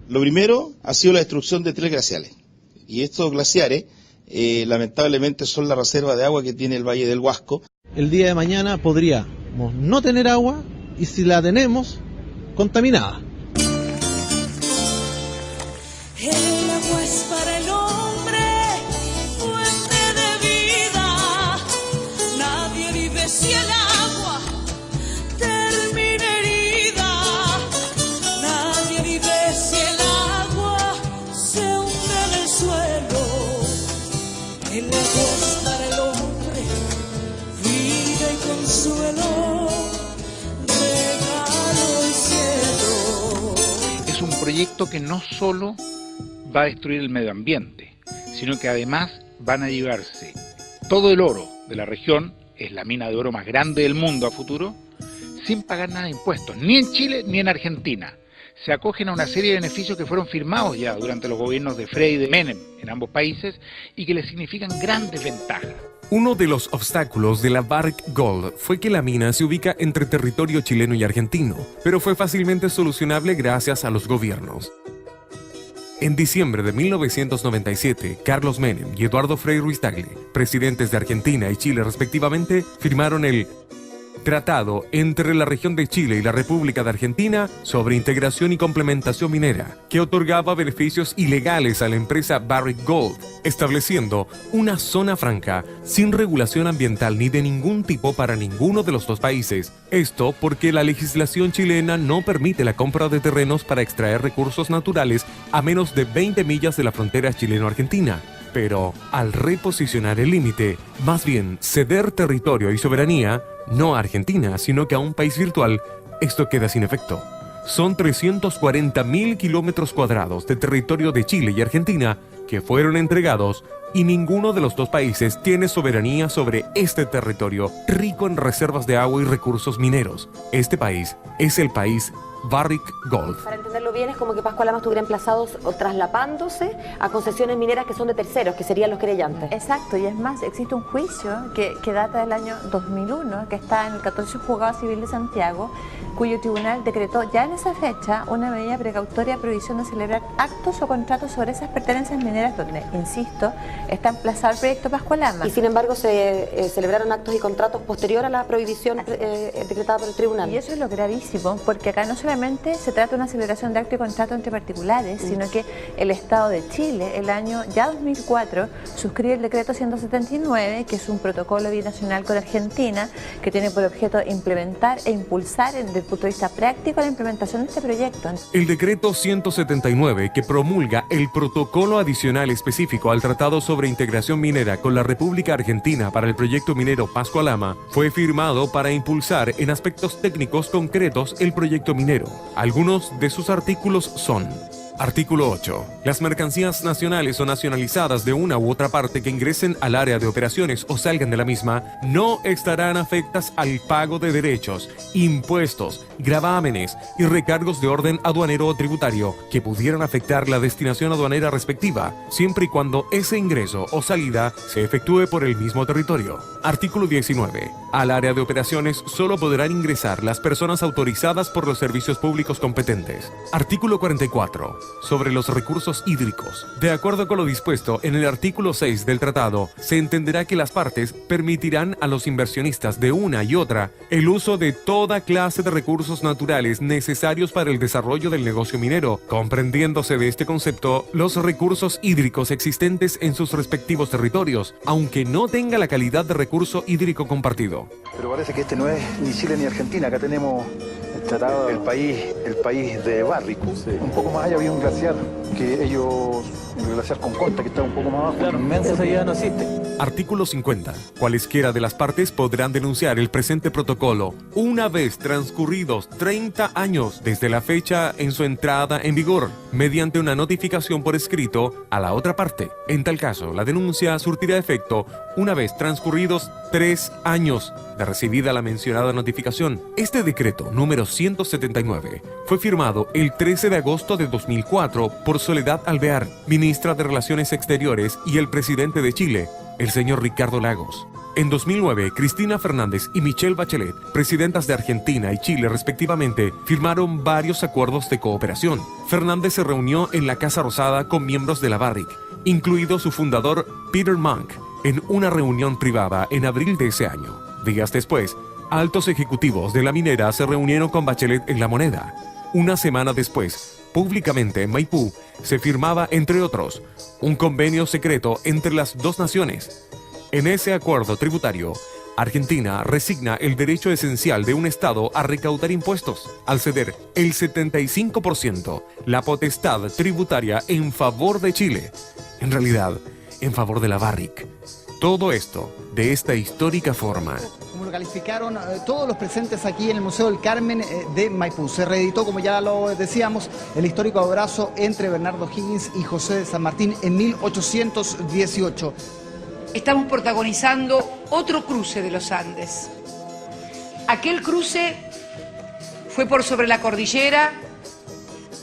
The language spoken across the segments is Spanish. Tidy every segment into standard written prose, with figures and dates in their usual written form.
Lo primero ha sido la destrucción de 3 glaciares. Y estos glaciares, lamentablemente, son la reserva de agua que tiene el Valle del Huasco. El día de mañana podríamos no tener agua y si la tenemos, contaminada. El agua es para el hombre, fuente de vida. Nadie vive si el agua termina herida. Nadie vive si el agua se hunde en el suelo. El agua es para el hombre, vida y consuelo, regalo y cielo. Es un proyecto que no solo va a destruir el medio ambiente, sino que además van a llevarse todo el oro de la región, es la mina de oro más grande del mundo a futuro, sin pagar nada de impuestos, ni en Chile ni en Argentina. Se acogen a una serie de beneficios que fueron firmados ya durante los gobiernos de Frei y de Menem en ambos países y que les significan grandes ventajas. Uno de los obstáculos de la Barrick Gold fue que la mina se ubica entre territorio chileno y argentino, pero fue fácilmente solucionable gracias a los gobiernos. En diciembre de 1997, Carlos Menem y Eduardo Frei Ruiz-Tagle, presidentes de Argentina y Chile respectivamente, firmaron el Tratado entre la región de Chile y la República de Argentina sobre integración y complementación minera, que otorgaba beneficios ilegales a la empresa Barrick Gold, estableciendo una zona franca sin regulación ambiental ni de ningún tipo para ninguno de los dos países. Esto porque la legislación chilena no permite la compra de terrenos para extraer recursos naturales a menos de 20 millas de la frontera chileno-argentina. Pero al reposicionar el límite, más bien ceder territorio y soberanía, no a Argentina, sino que a un país virtual, esto queda sin efecto. Son 340.000 kilómetros cuadrados de territorio de Chile y Argentina que fueron entregados y ninguno de los dos países tiene soberanía sobre este territorio rico en reservas de agua y recursos mineros. Este país es el país Barrick Gold. Para entenderlo bien, es como que Pascua Lama estuviera emplazados o traslapándose a concesiones mineras que son de terceros, que serían los querellantes. Exacto, y es más, existe un juicio que data del año 2001, que está en el 14 Juzgado Civil de Santiago, cuyo tribunal decretó ya en esa fecha una medida precautoria de prohibición de celebrar actos o contratos sobre esas pertenencias mineras donde, insisto, está emplazado el proyecto Pascua Lama. Y sin embargo se celebraron actos y contratos posterior a la prohibición decretada por el tribunal. Y eso es lo gravísimo, porque acá no solamente se trata de una celebración de acto y contrato entre particulares, sino que el Estado de Chile, el año ya 2004, suscribe el decreto 179, que es un protocolo binacional con Argentina, que tiene por objeto implementar e impulsar desde el punto de vista práctico la implementación de este proyecto. El decreto 179, que promulga el protocolo adicional específico al Tratado sobre Integración Minera con la República Argentina para el proyecto minero Pascua Lama, fue firmado para impulsar en aspectos técnicos concretos el proyecto minero. Algunos de sus artículos son: Artículo 8. Las mercancías nacionales o nacionalizadas de una u otra parte que ingresen al área de operaciones o salgan de la misma no estarán afectas al pago de derechos, impuestos, gravámenes y recargos de orden aduanero o tributario que pudieran afectar la destinación aduanera respectiva, siempre y cuando ese ingreso o salida se efectúe por el mismo territorio. Artículo 19. Al área de operaciones solo podrán ingresar las personas autorizadas por los servicios públicos competentes. Artículo 44. Sobre los recursos hídricos. De acuerdo con lo dispuesto en el artículo 6 del tratado, se entenderá que las partes permitirán a los inversionistas de una y otra el uso de toda clase de recursos naturales necesarios para el desarrollo del negocio minero, comprendiéndose de este concepto los recursos hídricos existentes en sus respectivos territorios, aunque no tenga la calidad de recurso hídrico compartido. Pero parece que este no es ni Chile ni Argentina, acá tenemos el tratado del país de Barrick. Sí. Un poco más allá había un glaciar que ellos, el glaciar Concorta, que está un poco más abajo. Claro, inmenso, esa ya no existe. Artículo 50. Cualesquiera de las partes podrán denunciar el presente protocolo una vez transcurridos 30 años desde la fecha en su entrada en vigor, mediante una notificación por escrito a la otra parte. En tal caso, la denuncia surtirá efecto una vez transcurridos 3 años de recibida la mencionada notificación. Este decreto número 179 fue firmado el 13 de agosto de 2004 por Soledad Alvear, ministra de Relaciones Exteriores, y el presidente de Chile, el señor Ricardo Lagos. En 2009, Cristina Fernández y Michelle Bachelet, presidentas de Argentina y Chile respectivamente, firmaron varios acuerdos de cooperación. Fernández se reunió en la Casa Rosada con miembros de la Barrick, incluido su fundador Peter Monk, en una reunión privada en abril de ese año. Días después, altos ejecutivos de la minera se reunieron con Bachelet en La Moneda. Una semana después, públicamente en Maipú, se firmaba, entre otros, un convenio secreto entre las dos naciones. En ese acuerdo tributario, Argentina resigna el derecho esencial de un Estado a recaudar impuestos, al ceder el 75%, la potestad tributaria en favor de Chile, en realidad, en favor de la Barrick. Todo esto de esta histórica forma. Como lo calificaron todos los presentes aquí en el Museo del Carmen de Maipú. Se reeditó, como ya lo decíamos, el histórico abrazo entre Bernardo Higgins y José de San Martín en 1818. Estamos protagonizando otro cruce de los Andes. Aquel cruce fue por sobre la cordillera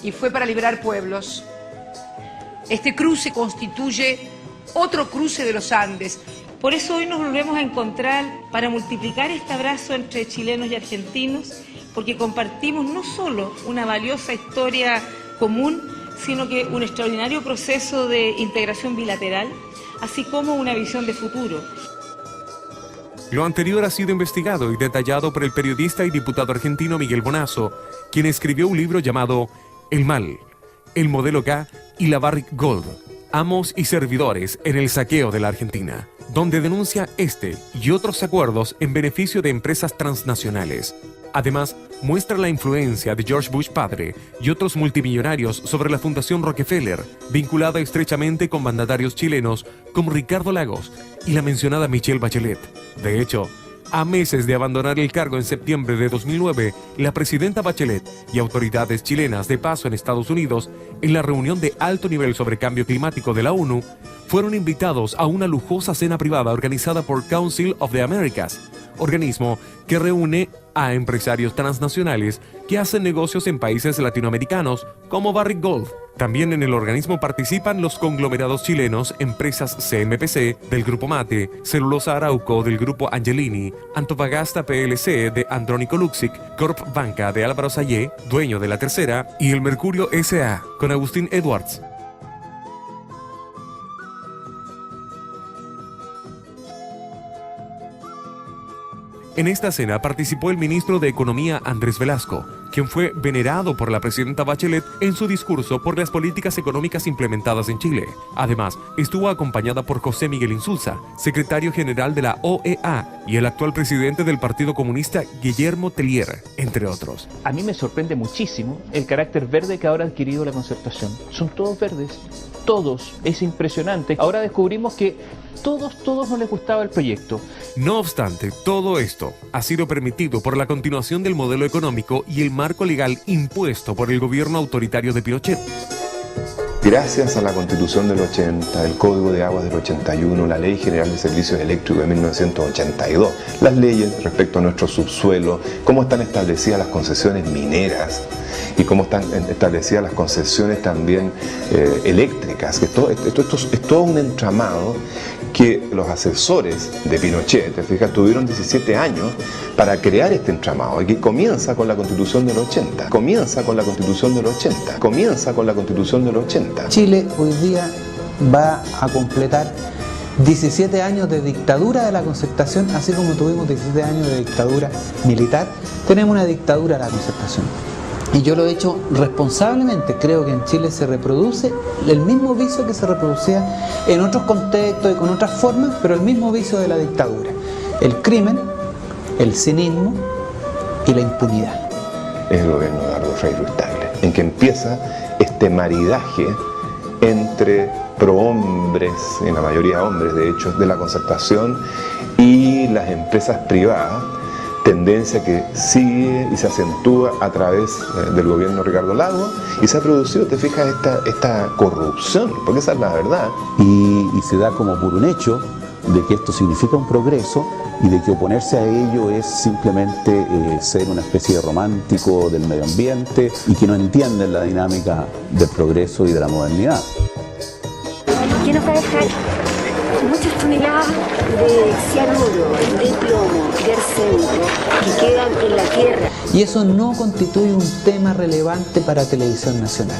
y fue para liberar pueblos. Este cruce constituye otro cruce de los Andes. Por eso hoy nos volvemos a encontrar para multiplicar este abrazo entre chilenos y argentinos, porque compartimos no solo una valiosa historia común, sino que un extraordinario proceso de integración bilateral, así como una visión de futuro. Lo anterior ha sido investigado y detallado por el periodista y diputado argentino Miguel Bonazo, quien escribió un libro llamado El Mal, el Modelo K y la Barrick Gold, amos y servidores en el saqueo de la Argentina, donde denuncia este y otros acuerdos en beneficio de empresas transnacionales. Además, muestra la influencia de George Bush padre y otros multimillonarios sobre la Fundación Rockefeller, vinculada estrechamente con mandatarios chilenos como Ricardo Lagos y la mencionada Michelle Bachelet. De hecho, a meses de abandonar el cargo en septiembre de 2009, la presidenta Bachelet y autoridades chilenas de paso en Estados Unidos, en la reunión de alto nivel sobre cambio climático de la ONU, fueron invitados a una lujosa cena privada organizada por Council of the Americas, organismo que reúne a empresarios transnacionales que hacen negocios en países latinoamericanos como Barrick Gold. También en el organismo participan los conglomerados chilenos, empresas CMPC del Grupo Mate, Celulosa Arauco del Grupo Angelini, Antofagasta PLC de Andrónico Luxic, Corp Banca de Álvaro Sayé, dueño de La Tercera, y el Mercurio S.A. con Agustín Edwards. En esta cena participó el ministro de Economía Andrés Velasco, quien fue venerado por la presidenta Bachelet en su discurso por las políticas económicas implementadas en Chile. Además, estuvo acompañada por José Miguel Insulza, secretario general de la OEA, y el actual presidente del Partido Comunista, Guillermo Tellier, entre otros. A mí me sorprende muchísimo el carácter verde que ahora ha adquirido la concertación. Son todos verdes, todos, es impresionante. Ahora descubrimos que todos no les gustaba el proyecto. No obstante, todo esto ha sido permitido por la continuación del modelo económico y el marco legal impuesto por el gobierno autoritario de Pinochet. Gracias a la Constitución del 80, el Código de Aguas del 81, la Ley General de Servicios Eléctricos de 1982, las leyes respecto a nuestro subsuelo, cómo están establecidas las concesiones mineras y cómo están establecidas las concesiones también eléctricas. Esto es todo un entramado que los asesores de Pinochet, te fijas, tuvieron 17 años para crear este entramado, y que comienza con la Constitución del 80, comienza con la Constitución del 80, comienza con la Constitución del 80. Chile hoy día va a completar 17 años de dictadura de la Concertación, así como tuvimos 17 años de dictadura militar, tenemos una dictadura de la Concertación. Y yo lo he hecho responsablemente. Creo que en Chile se reproduce el mismo vicio que se reproducía en otros contextos y con otras formas, pero el mismo vicio de la dictadura: el crimen, el cinismo y la impunidad. Es el gobierno de Eduardo Frei Ruiz-Tagle, en que empieza este maridaje entre prohombres, en la mayoría hombres de hecho, de la Concertación y las empresas privadas, tendencia que sigue y se acentúa a través del gobierno de Ricardo Lagos, y se ha producido, te fijas, esta corrupción, porque esa es la verdad. Y se da como por un hecho de que esto significa un progreso y de que oponerse a ello es simplemente ser una especie de romántico del medio ambiente y que no entienden la dinámica del progreso y de la modernidad. ¿Quién nos va a dejar muchas toneladas de cianuro, de plomo, de arsénico que quedan en la tierra. Y eso no constituye un tema relevante para Televisión Nacional.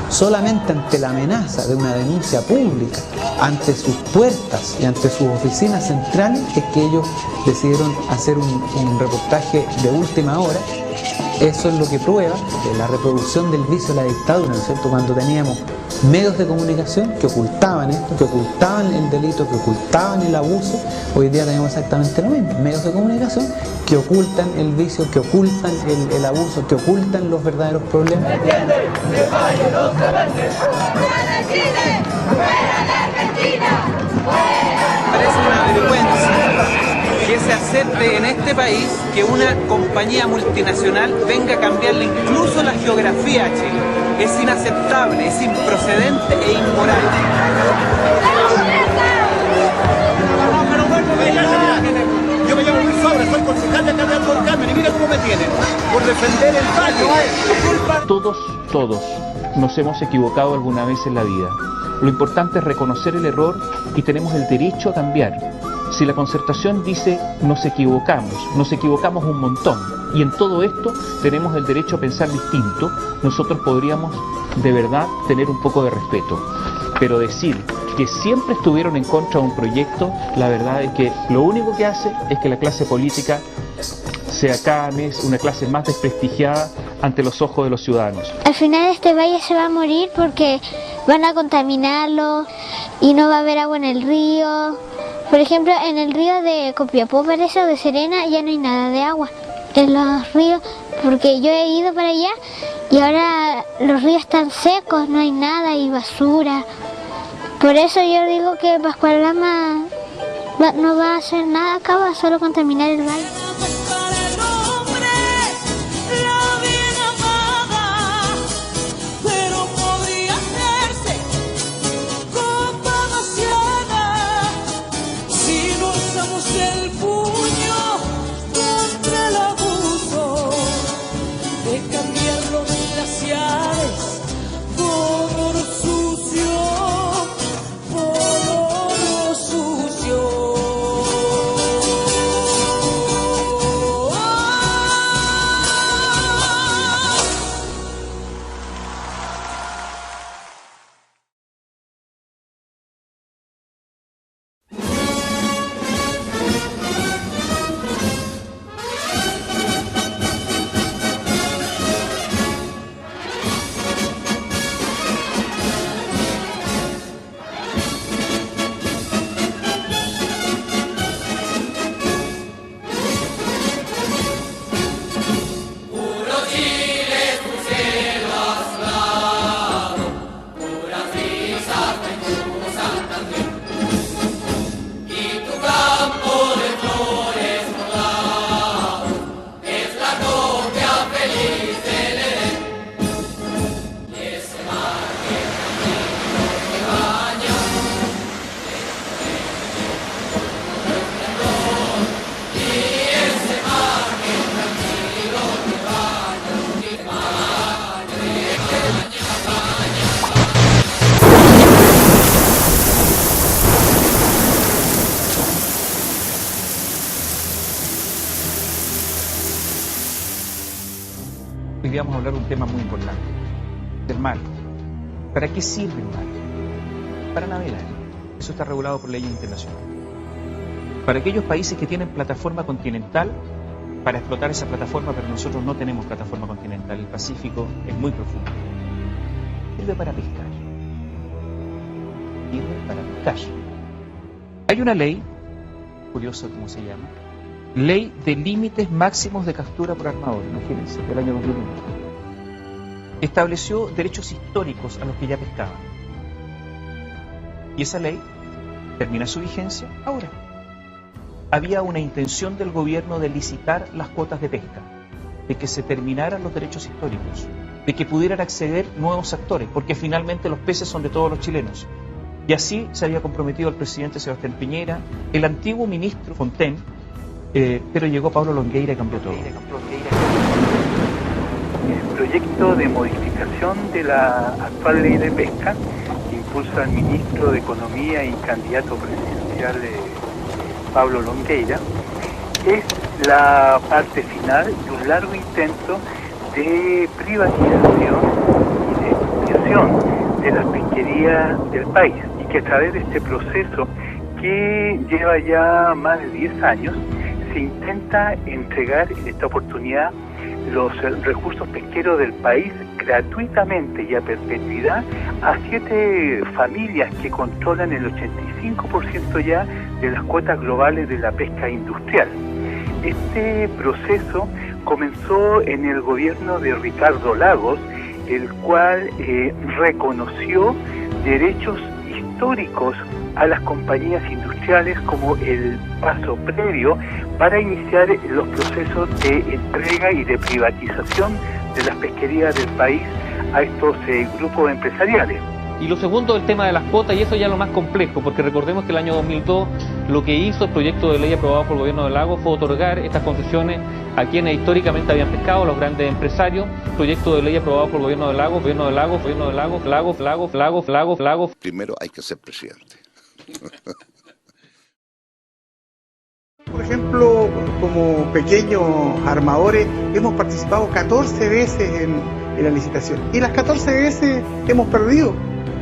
Solamente ante la amenaza de una denuncia pública, ante sus puertas y ante sus oficinas centrales, es que ellos decidieron hacer un reportaje de última hora. Eso es lo que prueba de la reproducción del vicio de la dictadura, ¿no es cierto? Cuando teníamos medios de comunicación que ocultaban esto, que ocultaban el delito, que ocultaban el abuso, hoy día tenemos exactamente lo mismo, medios de comunicación que ocultan el vicio, que ocultan el abuso, que ocultan los verdaderos problemas. Parece una vergüenza que se acepte en este país que una compañía multinacional venga a cambiarle incluso la geografía a Chile. Es inaceptable, es improcedente e inmoral. Yo me llamo Luis Fabra, soy concejal de acá de Alto del Carmen y mira cómo me tienen, por defender el valle. Todos nos hemos equivocado alguna vez en la vida. Lo importante es reconocer el error y tenemos el derecho a cambiar. Si la Concertación dice nos equivocamos un montón, y en todo esto tenemos el derecho a pensar distinto, nosotros podríamos de verdad tener un poco de respeto. Pero decir que siempre estuvieron en contra de un proyecto, la verdad es que lo único que hace es que la clase política sea cada vez una clase más desprestigiada ante los ojos de los ciudadanos. Al final este valle se va a morir porque van a contaminarlo y no va a haber agua en el río. Por ejemplo, en el río de Copiapó, parece, o de Serena, ya no hay nada de agua. En los ríos, porque yo he ido para allá y ahora los ríos están secos, no hay nada, hay basura. Por eso yo digo que Pascual Lama no va a hacer nada acá, va a solo contaminar el valle. El puño contra el abuso de cambiar los glaciares por oro sucio, por oro sucio. Hoy vamos a hablar de un tema muy importante, del mar. ¿Para qué sirve el mar? Para navegar. Eso está regulado por leyes internacionales. Para aquellos países que tienen plataforma continental, para explotar esa plataforma, pero nosotros no tenemos plataforma continental. El Pacífico es muy profundo. Sirve para pescar. Sirve para pescar. Hay una ley, curioso cómo se llama, Ley de Límites Máximos de Captura por Armador, imagínense, del año 2001. Estableció derechos históricos a los que ya pescaban. Y esa ley termina su vigencia ahora. Había una intención del gobierno de licitar las cuotas de pesca, de que se terminaran los derechos históricos, de que pudieran acceder nuevos actores, porque finalmente los peces son de todos los chilenos. Y así se había comprometido el presidente Sebastián Piñera, el antiguo ministro Fontaine, pero llegó Pablo Longueira y cambió todo. El proyecto de modificación de la actual ley de pesca que impulsa el ministro de Economía y candidato presidencial Pablo Longueira, es la parte final de un largo intento de privatización y de expropiación de las pesquerías del país, y que a través de este proceso que lleva ya más de 10 años se intenta entregar en esta oportunidad los recursos pesqueros del país gratuitamente y a perpetuidad a 7 familias que controlan el 85% ya de las cuotas globales de la pesca industrial. Este proceso comenzó en el gobierno de Ricardo Lagos, el cual reconoció derechos históricos a las compañías industriales como el paso previo para iniciar los procesos de entrega y de privatización de las pesquerías del país a estos grupos empresariales. Y lo segundo, el tema de las cuotas, y eso ya es lo más complejo, porque recordemos que el año 2002 lo que hizo el proyecto de ley aprobado por el gobierno de Lagos fue otorgar estas concesiones a quienes históricamente habían pescado, los grandes empresarios. Proyecto de ley aprobado por el gobierno de Lagos. Primero hay que ser presidente. Por ejemplo, como pequeños armadores hemos participado 14 veces en la licitación y las 14 veces hemos perdido.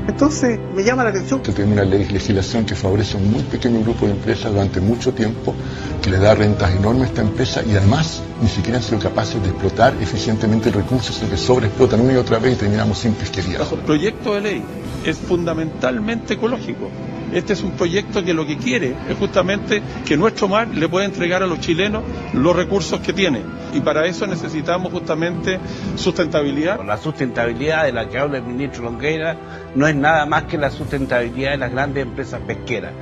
Entonces me llama la atención. Tenemos una legislación que favorece a un muy pequeño grupo de empresas durante mucho tiempo, que le da rentas enormes a esta empresa y además ni siquiera han sido capaces de explotar eficientemente el recurso, sino que sobreexplotan una y otra vez y terminamos sin pesquería. El proyecto de ley es fundamentalmente ecológico. Este es un proyecto que lo que quiere es justamente que nuestro mar le pueda entregar a los chilenos los recursos que tiene. Y para eso necesitamos justamente sustentabilidad. La sustentabilidad de la que habla el ministro Longueira no es nada más que la sustentabilidad de las grandes empresas pesqueras.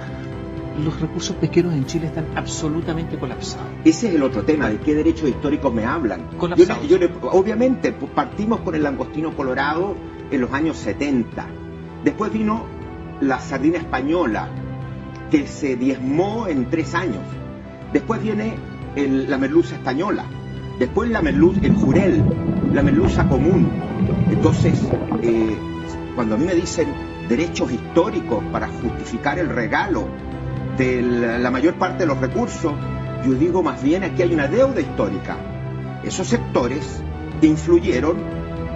Los recursos pesqueros en Chile están absolutamente colapsados. Ese es el otro tema, ¿de qué derechos históricos me hablan? Colapsados. Obviamente, partimos con el langostino colorado en los años 70. Después vino la sardina española, que se diezmó en 3 años. Después viene la merluza española. Después el jurel, la merluza común. Entonces, cuando a mí me dicen derechos históricos para justificar el regalo de la mayor parte de los recursos, yo digo más bien aquí hay una deuda histórica. Esos sectores influyeron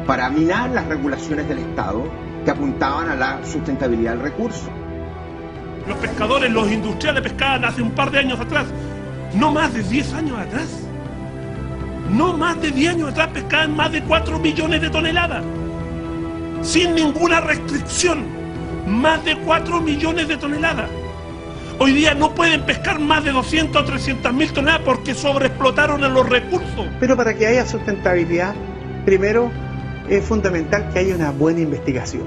para minar las regulaciones del Estado que apuntaban a la sustentabilidad del recurso. Los pescadores, los industriales pescaban hace un par de años atrás, no más de 10 años atrás. No más de 10 años atrás pescaban más de 4 millones de toneladas. Sin ninguna restricción. Más de 4 millones de toneladas. Hoy día no pueden pescar más de 200 o 300 mil toneladas porque sobreexplotaron en los recursos. Pero para que haya sustentabilidad, primero es fundamental que haya una buena investigación.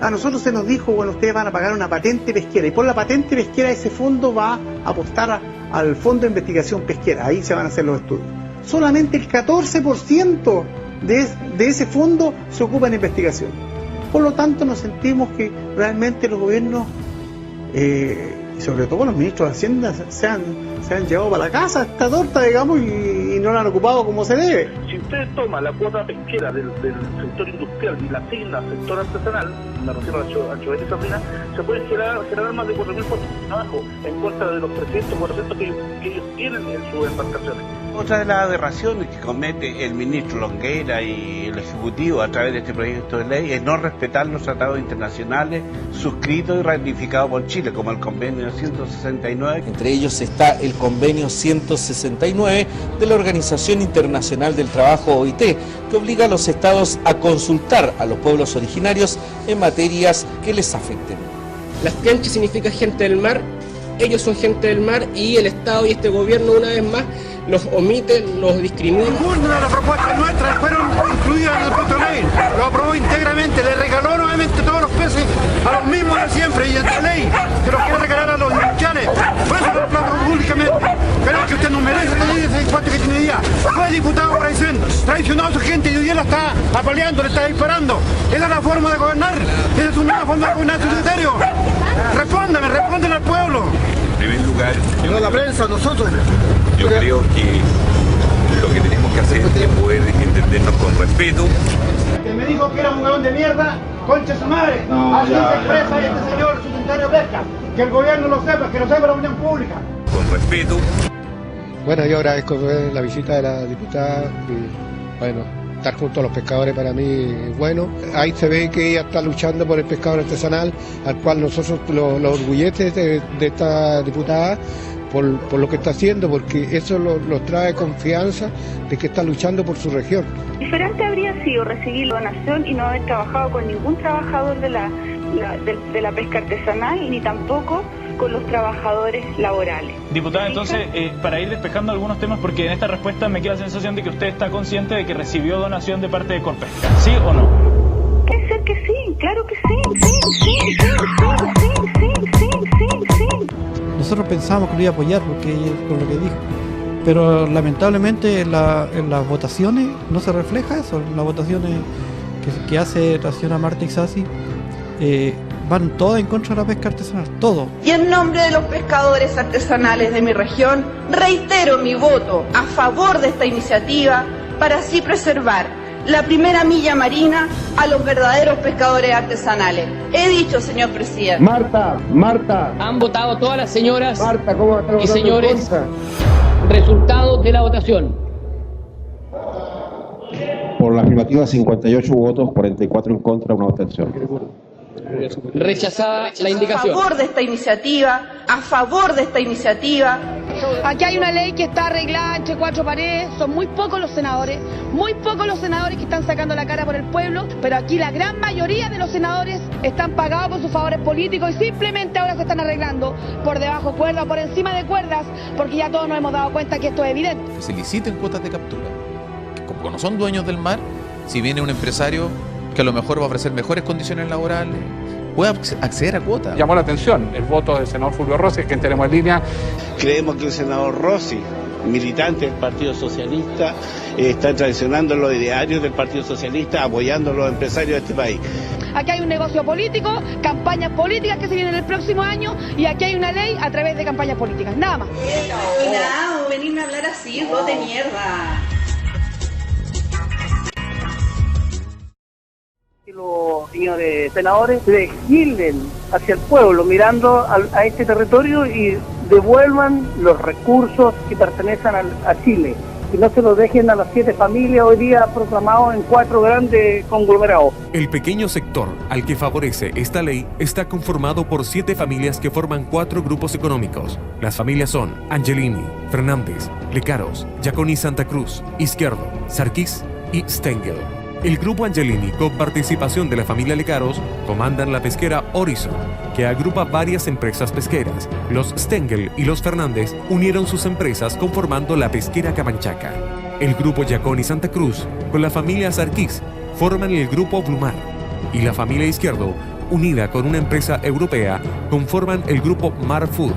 A nosotros se nos dijo, bueno, ustedes van a pagar una patente pesquera y por la patente pesquera ese fondo va a apostar al Fondo de Investigación Pesquera, ahí se van a hacer los estudios. Solamente el 14% de ese fondo se ocupa en investigación. Por lo tanto, nos sentimos que realmente los gobiernos, y sobre todo los ministros de Hacienda, se han llevado para la casa esta torta, digamos, y no la han ocupado como se debe. Si usted toma la cuota pesquera del sector industrial y la asigna al sector artesanal, la reserva de anchoveta y sardina, se pueden generar más de 4.000 puestos de trabajo en contra de los 300, 400 que ellos tienen en sus embarcaciones. Otra de las aberraciones que comete el ministro Longueira y el Ejecutivo a través de este proyecto de ley es no respetar los tratados internacionales suscritos y ratificados por Chile, como el convenio 169. Entre ellos está el convenio 169 de la Organización Internacional del Trabajo, OIT, que obliga a los estados a consultar a los pueblos originarios en materias que les afecten. Las Pianchis significa gente del mar, ellos son gente del mar y el Estado y este gobierno una vez más los omiten, los discriminan. Ninguna de las propuestas nuestras fueron incluidas en el proyecto de ley. Lo aprobó íntegramente, le regaló nuevamente todos los peces a los mismos de siempre y esta ley se los quiere regalar a los industriales. Por eso lo aplaudo públicamente. Creo que usted no merece esta ley de ese impacto que tiene día. Fue diputado traicionó a su gente y hoy día la está apaleando, le está disparando. Esa es la forma de gobernar. Esa es una forma de gobernar su criterio. Respóndele al pueblo. En primer lugar, no la prensa, nosotros. Yo creo que lo que tenemos que hacer es poder entendernos con respeto. El que me dijo que era un huevón de mierda, Concha su madre. Así se expresa este señor subsecretario de Pesca. Que el gobierno lo sepa, que lo sepa la opinión pública. Con respeto. Bueno, yo agradezco la visita de la diputada y bueno, estar junto a los pescadores para mí es bueno. Ahí se ve que ella está luchando por el pescador artesanal, al cual nosotros los orgulleces de esta diputada por lo que está haciendo, porque eso los trae confianza de que está luchando por su región. Diferente habría sido recibir la donación y no haber trabajado con ningún trabajador de la pesca artesanal, ni tampoco con los trabajadores laborales. Diputada, entonces, para ir despejando algunos temas, porque en esta respuesta me queda la sensación de que usted está consciente de que recibió donación de parte de Corpesca, ¿sí o no? Puede ser que sí, claro que sí. Nosotros pensábamos que lo iba a apoyar con lo que dijo, pero lamentablemente en las votaciones no se refleja eso. En las votaciones que hace la señora Marta Isasi van todas en contra de la pesca artesanal, todo. Y en nombre de los pescadores artesanales de mi región, reitero mi voto a favor de esta iniciativa para así preservar la primera milla marina a los verdaderos pescadores artesanales. He dicho, señor presidente. Marta. Han votado todas las señoras Marta, ¿cómo y señores. Resultado de la votación. Por la afirmativa, 58 votos, 44 en contra, una abstención. Rechazada la indicación. A favor de esta iniciativa, Aquí hay una ley que está arreglada entre cuatro paredes, son muy pocos los senadores que están sacando la cara por el pueblo, pero aquí la gran mayoría de los senadores están pagados por sus favores políticos y simplemente ahora se están arreglando por debajo de cuerdas o por encima de cuerdas, porque ya todos nos hemos dado cuenta que esto es evidente. Que se liciten cuotas de captura. Como no son dueños del mar, si viene un empresario que a lo mejor va a ofrecer mejores condiciones laborales, puede acceder a cuotas. Llamó la atención el voto del senador Fulvio Rossi, que tenemos en línea. Creemos que el senador Rossi, militante del Partido Socialista, está traicionando los idearios del Partido Socialista, apoyando a los empresarios de este país. Aquí hay un negocio político, campañas políticas que se vienen el próximo año y aquí hay una ley a través de campañas políticas, nada más. Cuidado, venirme a hablar así, vos de mierda. Los señores senadores legislen hacia el pueblo, mirando a este territorio y devuelvan los recursos que pertenecen a Chile. Y no se los dejen a las 7 familias hoy día proclamados en 4 grandes conglomerados. El pequeño sector al que favorece esta ley está conformado por 7 familias que forman 4 grupos económicos. Las familias son Angelini, Fernández, Lecaros, Giaconi Santa Cruz, Izquierdo, Sarkis y Stengel. El grupo Angelini, con participación de la familia Lecaros, comandan la pesquera Horizon, que agrupa varias empresas pesqueras. Los Stengel y los Fernández unieron sus empresas conformando la pesquera Camanchaca. El grupo Giaconi Santa Cruz, con la familia Sarkis, forman el grupo Blumar. Y la familia Izquierdo, unida con una empresa europea, conforman el grupo Mar Food.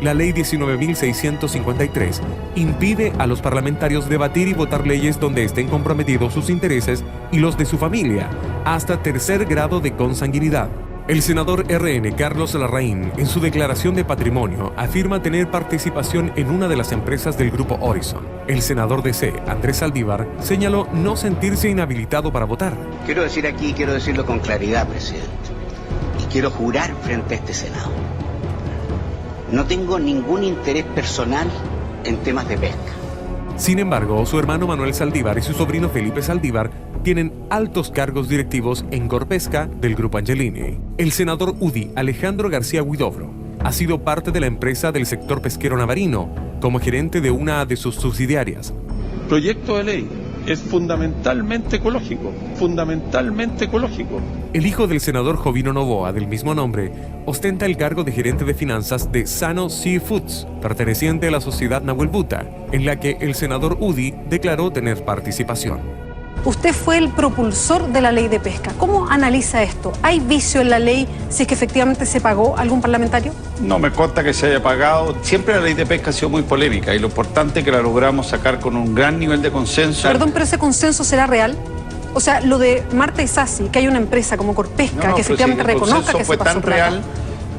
La ley 19.653 impide a los parlamentarios debatir y votar leyes donde estén comprometidos sus intereses y los de su familia, hasta tercer grado de consanguinidad. El senador RN Carlos Larraín, en su declaración de patrimonio, afirma tener participación en una de las empresas del grupo Horizon. El senador DC, Andrés Saldívar, señaló no sentirse inhabilitado para votar. Quiero decir aquí, quiero decirlo con claridad, presidente, y quiero jurar frente a este Senado. No tengo ningún interés personal en temas de pesca. Sin embargo, su hermano Manuel Saldívar y su sobrino Felipe Saldívar tienen altos cargos directivos en Corpesca del Grupo Angelini. El senador UDI Alejandro García Huidobro ha sido parte de la empresa del sector pesquero navarino como gerente de una de sus subsidiarias. Proyecto de ley es fundamentalmente ecológico. El hijo del senador Jovino Novoa, del mismo nombre, ostenta el cargo de gerente de finanzas de Sano Seafoods, perteneciente a la sociedad Nahuel Buta, en la que el senador UDI declaró tener participación. Usted fue el propulsor de la ley de pesca. ¿Cómo analiza esto? ¿Hay vicio en la ley si es que efectivamente se pagó algún parlamentario? No me consta que se haya pagado. Siempre la ley de pesca ha sido muy polémica y lo importante es que la logramos sacar con un gran nivel de consenso. Perdón, pero ¿ese consenso será real? O sea, lo de Marta Isasi, que hay una empresa como Corpesca que efectivamente reconozca que se pasó plata. El consenso fue tan real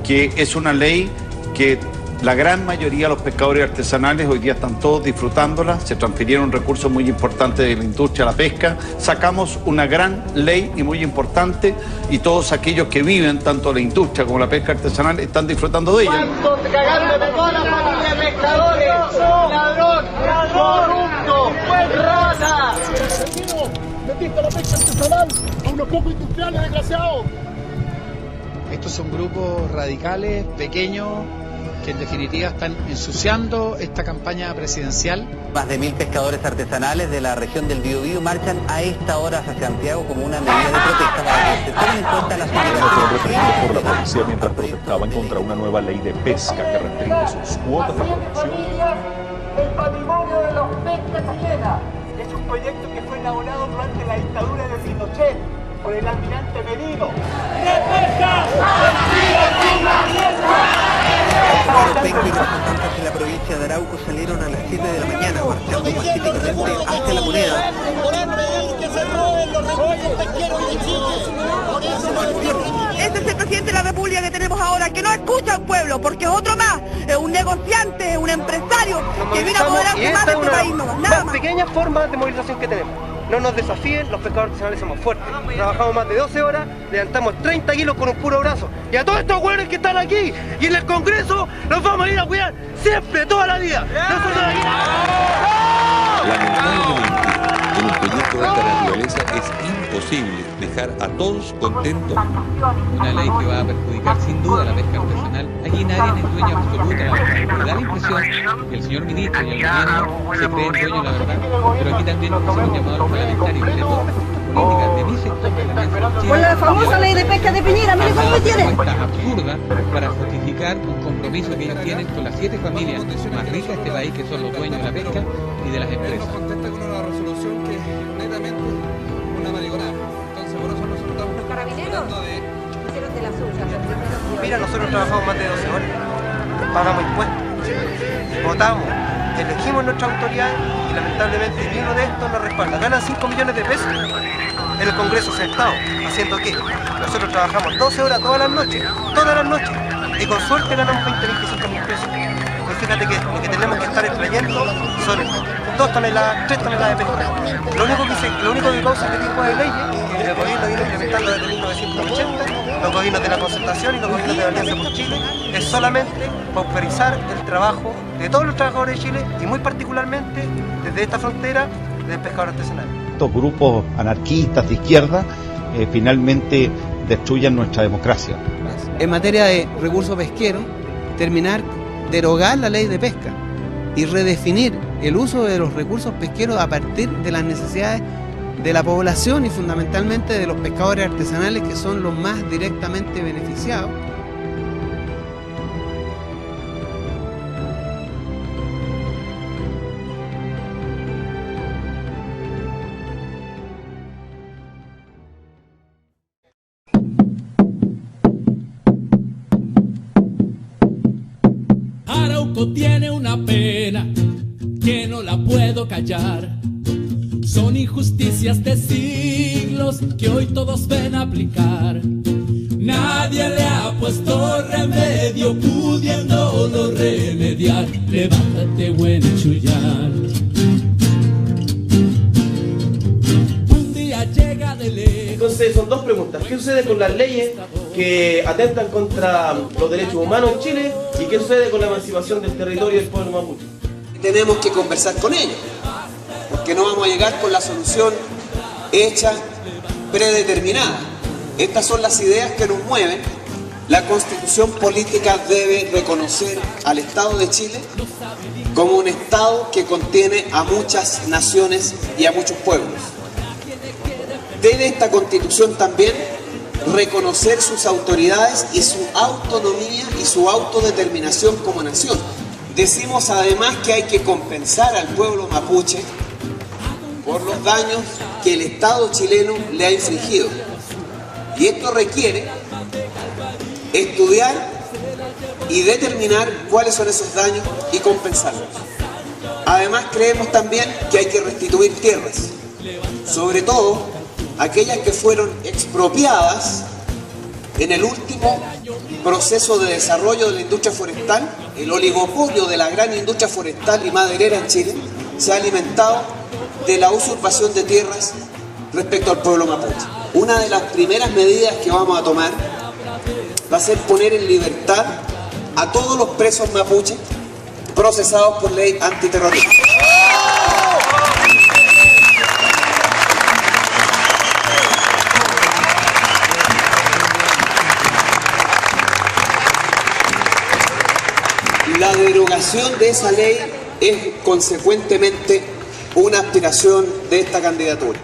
que es una ley que La gran mayoría de los pescadores artesanales hoy día están todos disfrutándola, se transfirieron recursos muy importantes de la industria a la pesca, sacamos una gran ley y muy importante y todos aquellos que viven tanto la industria como la pesca artesanal están disfrutando de ella. ¿Cuántos cagando de toda la familia de pescadores? ¡Ladrón! ¡Corrupto! ¡Rata! ¡Metiste la pesca artesanal a unos pocos industriales desgraciados! Estos son grupos radicales, pequeños, que en definitiva están ensuciando esta campaña presidencial. Más de 1000 pescadores artesanales de la región del Biobío marchan a esta hora hacia Santiago como una medida de protesta para que se tomen en cuenta las reprimidos por la policía mientras protestaban contra una nueva ley de pesca que restringe sus cuotas de producción. El patrimonio de los pescas chilenas es un proyecto que fue elaborado durante la dictadura de Pinochet por el almirante Merino. Los 20 representantes de la provincia de Arauco salieron a las 7 de la mañana marchando pacíficamente hacia la moneda. Ese es el presidente de la República que tenemos ahora, que no escucha al pueblo, porque es otro más, es un negociante, es un empresario que viene a apoderarse más de este país, no más, nada más. Pequeñas formas de movilización que tenemos. No nos desafíen, los pescadores artesanales somos fuertes. Trabajamos más de 12 horas, levantamos 30 kilos con un puro brazo. Y a todos estos güeyes que están aquí y en el Congreso los vamos a ir a cuidar siempre, toda la vida. Lamentablemente, en un proyecto de esta naturaleza es imposible dejar a todos contentos. Una ley que va a perjudicar sin duda a la pesca artesanal. Aquí nadie es dueño absoluto de la verdad. Me da la impresión que el señor ministro y el gobierno se creen dueños de la verdad, pero aquí también hacemos un llamado a los parlamentarios de todas las políticas de mi sector parlamentario. Con la famosa ley de pesca de Piñera, mire cómo me tiene. Absurda para justificar un compromiso que ellos tienen con las 7 familias más ricas de este país, que son los dueños de la pesca y de las empresas. Contenta con una resolución que es netamente una mariconada. Entonces, por eso nosotros estamos tratando de... Hicieron de la suya. Mira, nosotros trabajamos más de 12 horas, pagamos impuestos, votamos, elegimos nuestra autoridad y lamentablemente ninguno de estos nos respalda. Ganan 5 millones de pesos en el Congreso sentado. ¿Haciendo qué? Nosotros trabajamos 12 horas todas las noches, y con suerte ganamos 20.000 pesos. Pues fíjate que lo que tenemos que estar extrayendo son 2 toneladas, 3 toneladas de pesca. Lo único que causa este tipo de leyes, que el gobierno viene implementando desde 1980, los gobiernos de la concertación y los gobiernos de la Alianza por Chile, es solamente pauperizar el trabajo de todos los trabajadores de Chile y muy particularmente desde esta frontera del pescador artesanal. Estos grupos anarquistas de izquierda finalmente destruyen nuestra democracia. En materia de recursos pesqueros, derogar la ley de pesca y redefinir el uso de los recursos pesqueros a partir de las necesidades de la población y fundamentalmente de los pescadores artesanales, que son los más directamente beneficiados. Arauco tiene una pena que no la puedo callar. Son injusticias de siglos que hoy todos ven aplicar. Nadie le ha puesto remedio, pudiéndolo remediar. Levántate, buen chullar. Un día llega de lejos. Entonces son 2 preguntas. ¿Qué sucede con las leyes que atentan contra los derechos humanos en Chile? ¿Y qué sucede con la emancipación del territorio del pueblo mapuche? Tenemos que conversar con ellos, porque no vamos a llegar con la solución hecha, predeterminada. Estas son las ideas que nos mueven. La Constitución política debe reconocer al Estado de Chile como un Estado que contiene a muchas naciones y a muchos pueblos. Debe esta Constitución también reconocer sus autoridades y su autonomía y su autodeterminación como nación. Decimos además que hay que compensar al pueblo mapuche por los daños que el Estado chileno le ha infligido. Y esto requiere estudiar y determinar cuáles son esos daños y compensarlos. Además, creemos también que hay que restituir tierras, sobre todo aquellas que fueron expropiadas en el último proceso de desarrollo de la industria forestal el oligopolio de la gran industria forestal y maderera en Chile se ha alimentado de la usurpación de tierras respecto al pueblo mapuche. Una de las primeras medidas que vamos a tomar va a ser poner en libertad a todos los presos mapuches procesados por ley antiterrorista. La derogación de esa ley es consecuentemente una aspiración de esta candidatura.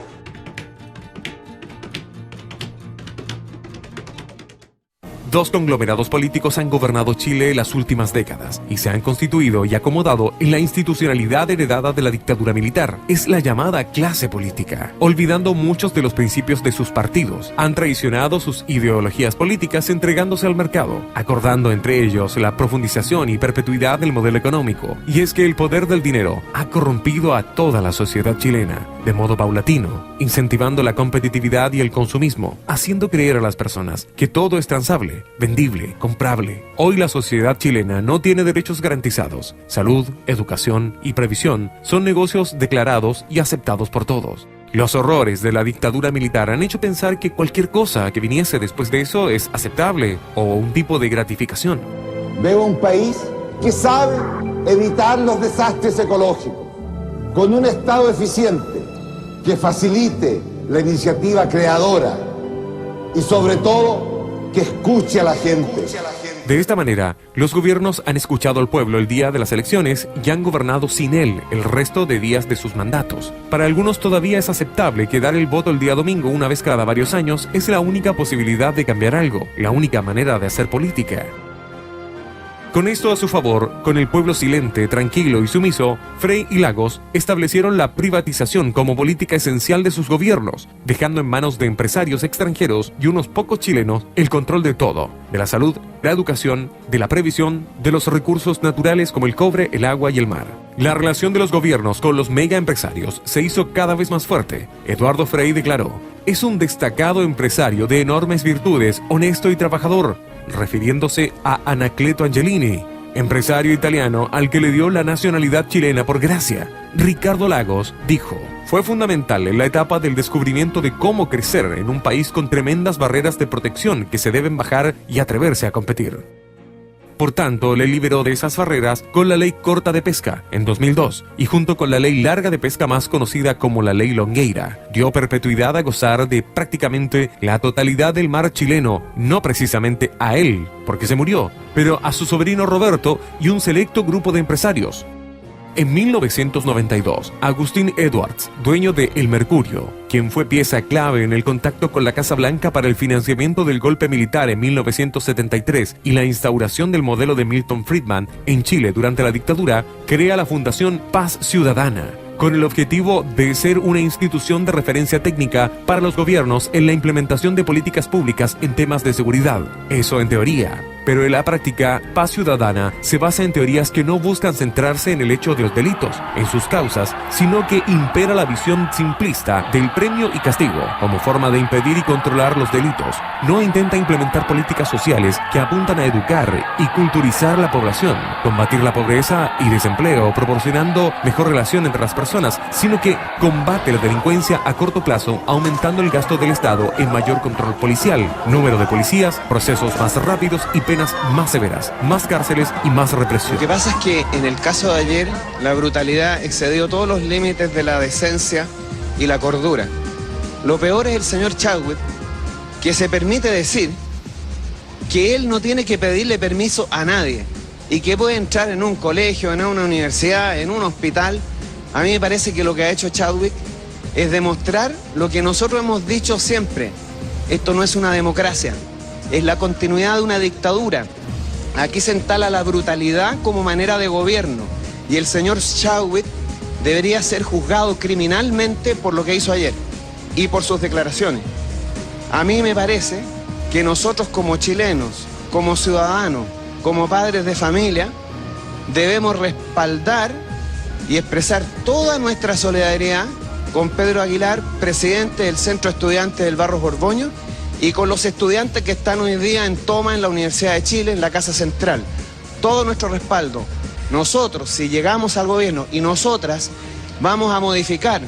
Dos conglomerados políticos han gobernado Chile en las últimas décadas y se han constituido y acomodado en la institucionalidad heredada de la dictadura militar. Es la llamada clase política. Olvidando muchos de los principios de sus partidos, han traicionado sus ideologías políticas entregándose al mercado, acordando entre ellos la profundización y perpetuidad del modelo económico. Y es que el poder del dinero ha corrompido a toda la sociedad chilena, de modo paulatino, incentivando la competitividad y el consumismo, haciendo creer a las personas que todo es transable, vendible, comprable. Hoy la sociedad chilena no tiene derechos garantizados. Salud, educación y previsión son negocios declarados y aceptados por todos. Los horrores de la dictadura militar han hecho pensar que cualquier cosa que viniese después de eso es aceptable o un tipo de gratificación. Veo un país que sabe evitar los desastres ecológicos, con un Estado eficiente que facilite la iniciativa creadora y sobre todo que escuche a la gente. De esta manera, los gobiernos han escuchado al pueblo el día de las elecciones y han gobernado sin él el resto de días de sus mandatos. Para algunos todavía es aceptable que dar el voto el día domingo una vez cada varios años es la única posibilidad de cambiar algo, la única manera de hacer política. Con esto a su favor, con el pueblo silente, tranquilo y sumiso, Frey y Lagos establecieron la privatización como política esencial de sus gobiernos, dejando en manos de empresarios extranjeros y unos pocos chilenos el control de todo, de la salud, la educación, de la previsión, de los recursos naturales como el cobre, el agua y el mar. La relación de los gobiernos con los mega empresarios se hizo cada vez más fuerte. Eduardo Frei declaró: "Es un destacado empresario de enormes virtudes, honesto y trabajador", refiriéndose a Anacleto Angelini, empresario italiano al que le dio la nacionalidad chilena por gracia. Ricardo Lagos dijo: "Fue fundamental en la etapa del descubrimiento de cómo crecer en un país con tremendas barreras de protección que se deben bajar y atreverse a competir". Por tanto, le liberó de esas barreras con la Ley Corta de Pesca en 2002 y junto con la Ley Larga de Pesca más conocida como la Ley Longueira, dio perpetuidad a gozar de prácticamente la totalidad del mar chileno, no precisamente a él, porque se murió, pero a su sobrino Roberto y un selecto grupo de empresarios. En 1992, Agustín Edwards, dueño de El Mercurio, quien fue pieza clave en el contacto con la Casa Blanca para el financiamiento del golpe militar en 1973 y la instauración del modelo de Milton Friedman en Chile durante la dictadura, crea la Fundación Paz Ciudadana, con el objetivo de ser una institución de referencia técnica para los gobiernos en la implementación de políticas públicas en temas de seguridad. Eso en teoría. Pero en la práctica, Paz Ciudadana se basa en teorías que no buscan centrarse en el hecho de los delitos, en sus causas, sino que impera la visión simplista del premio y castigo como forma de impedir y controlar los delitos. No intenta implementar políticas sociales que apuntan a educar y culturizar la población, combatir la pobreza y desempleo, proporcionando mejor relación entre las personas, sino que combate la delincuencia a corto plazo, aumentando el gasto del Estado en mayor control policial, número de policías, procesos más rápidos y penas más severas, más cárceles y más represión. Lo que pasa es que en el caso de ayer, la brutalidad excedió todos los límites de la decencia y la cordura. Lo peor es el señor Chadwick, que se permite decir que él no tiene que pedirle permiso a nadie y que puede entrar en un colegio, en una universidad, en un hospital. A mí me parece que lo que ha hecho Chadwick es demostrar lo que nosotros hemos dicho siempre: esto no es una democracia, es la continuidad de una dictadura. Aquí se instala la brutalidad como manera de gobierno y el señor Chadwick debería ser juzgado criminalmente por lo que hizo ayer y por sus declaraciones. A mí me parece que nosotros como chilenos, como ciudadanos, como padres de familia, debemos respaldar y expresar toda nuestra solidaridad con Pedro Aguilar, presidente del Centro Estudiantes del Barros Borgoño, y con los estudiantes que están hoy día en toma en la Universidad de Chile, en la Casa Central, todo nuestro respaldo. Nosotros, si llegamos al gobierno, y nosotras, vamos a modificar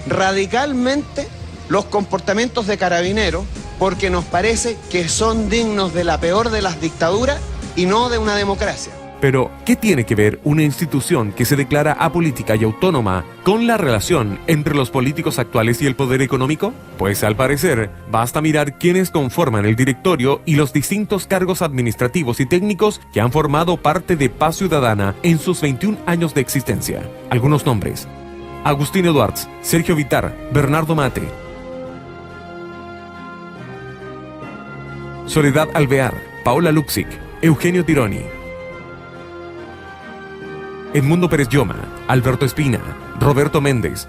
radicalmente los comportamientos de Carabineros, porque nos parece que son dignos de la peor de las dictaduras y no de una democracia. Pero, ¿qué tiene que ver una institución que se declara apolítica y autónoma con la relación entre los políticos actuales y el poder económico? Pues al parecer, basta mirar quiénes conforman el directorio y los distintos cargos administrativos y técnicos que han formado parte de Paz Ciudadana en sus 21 años de existencia. Algunos nombres: Agustín Edwards, Sergio Vitar, Bernardo Mate, Soledad Alvear, Paola Luxic, Eugenio Tironi, Edmundo Pérez Lloma, Alberto Espina, Roberto Méndez,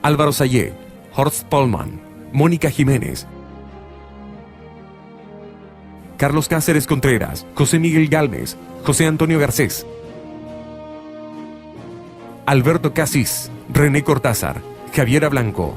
Álvaro Sayé, Horst Polman, Mónica Jiménez, Carlos Cáceres Contreras, José Miguel Galvez, José Antonio Garcés, Alberto Casís, René Cortázar, Javiera Blanco.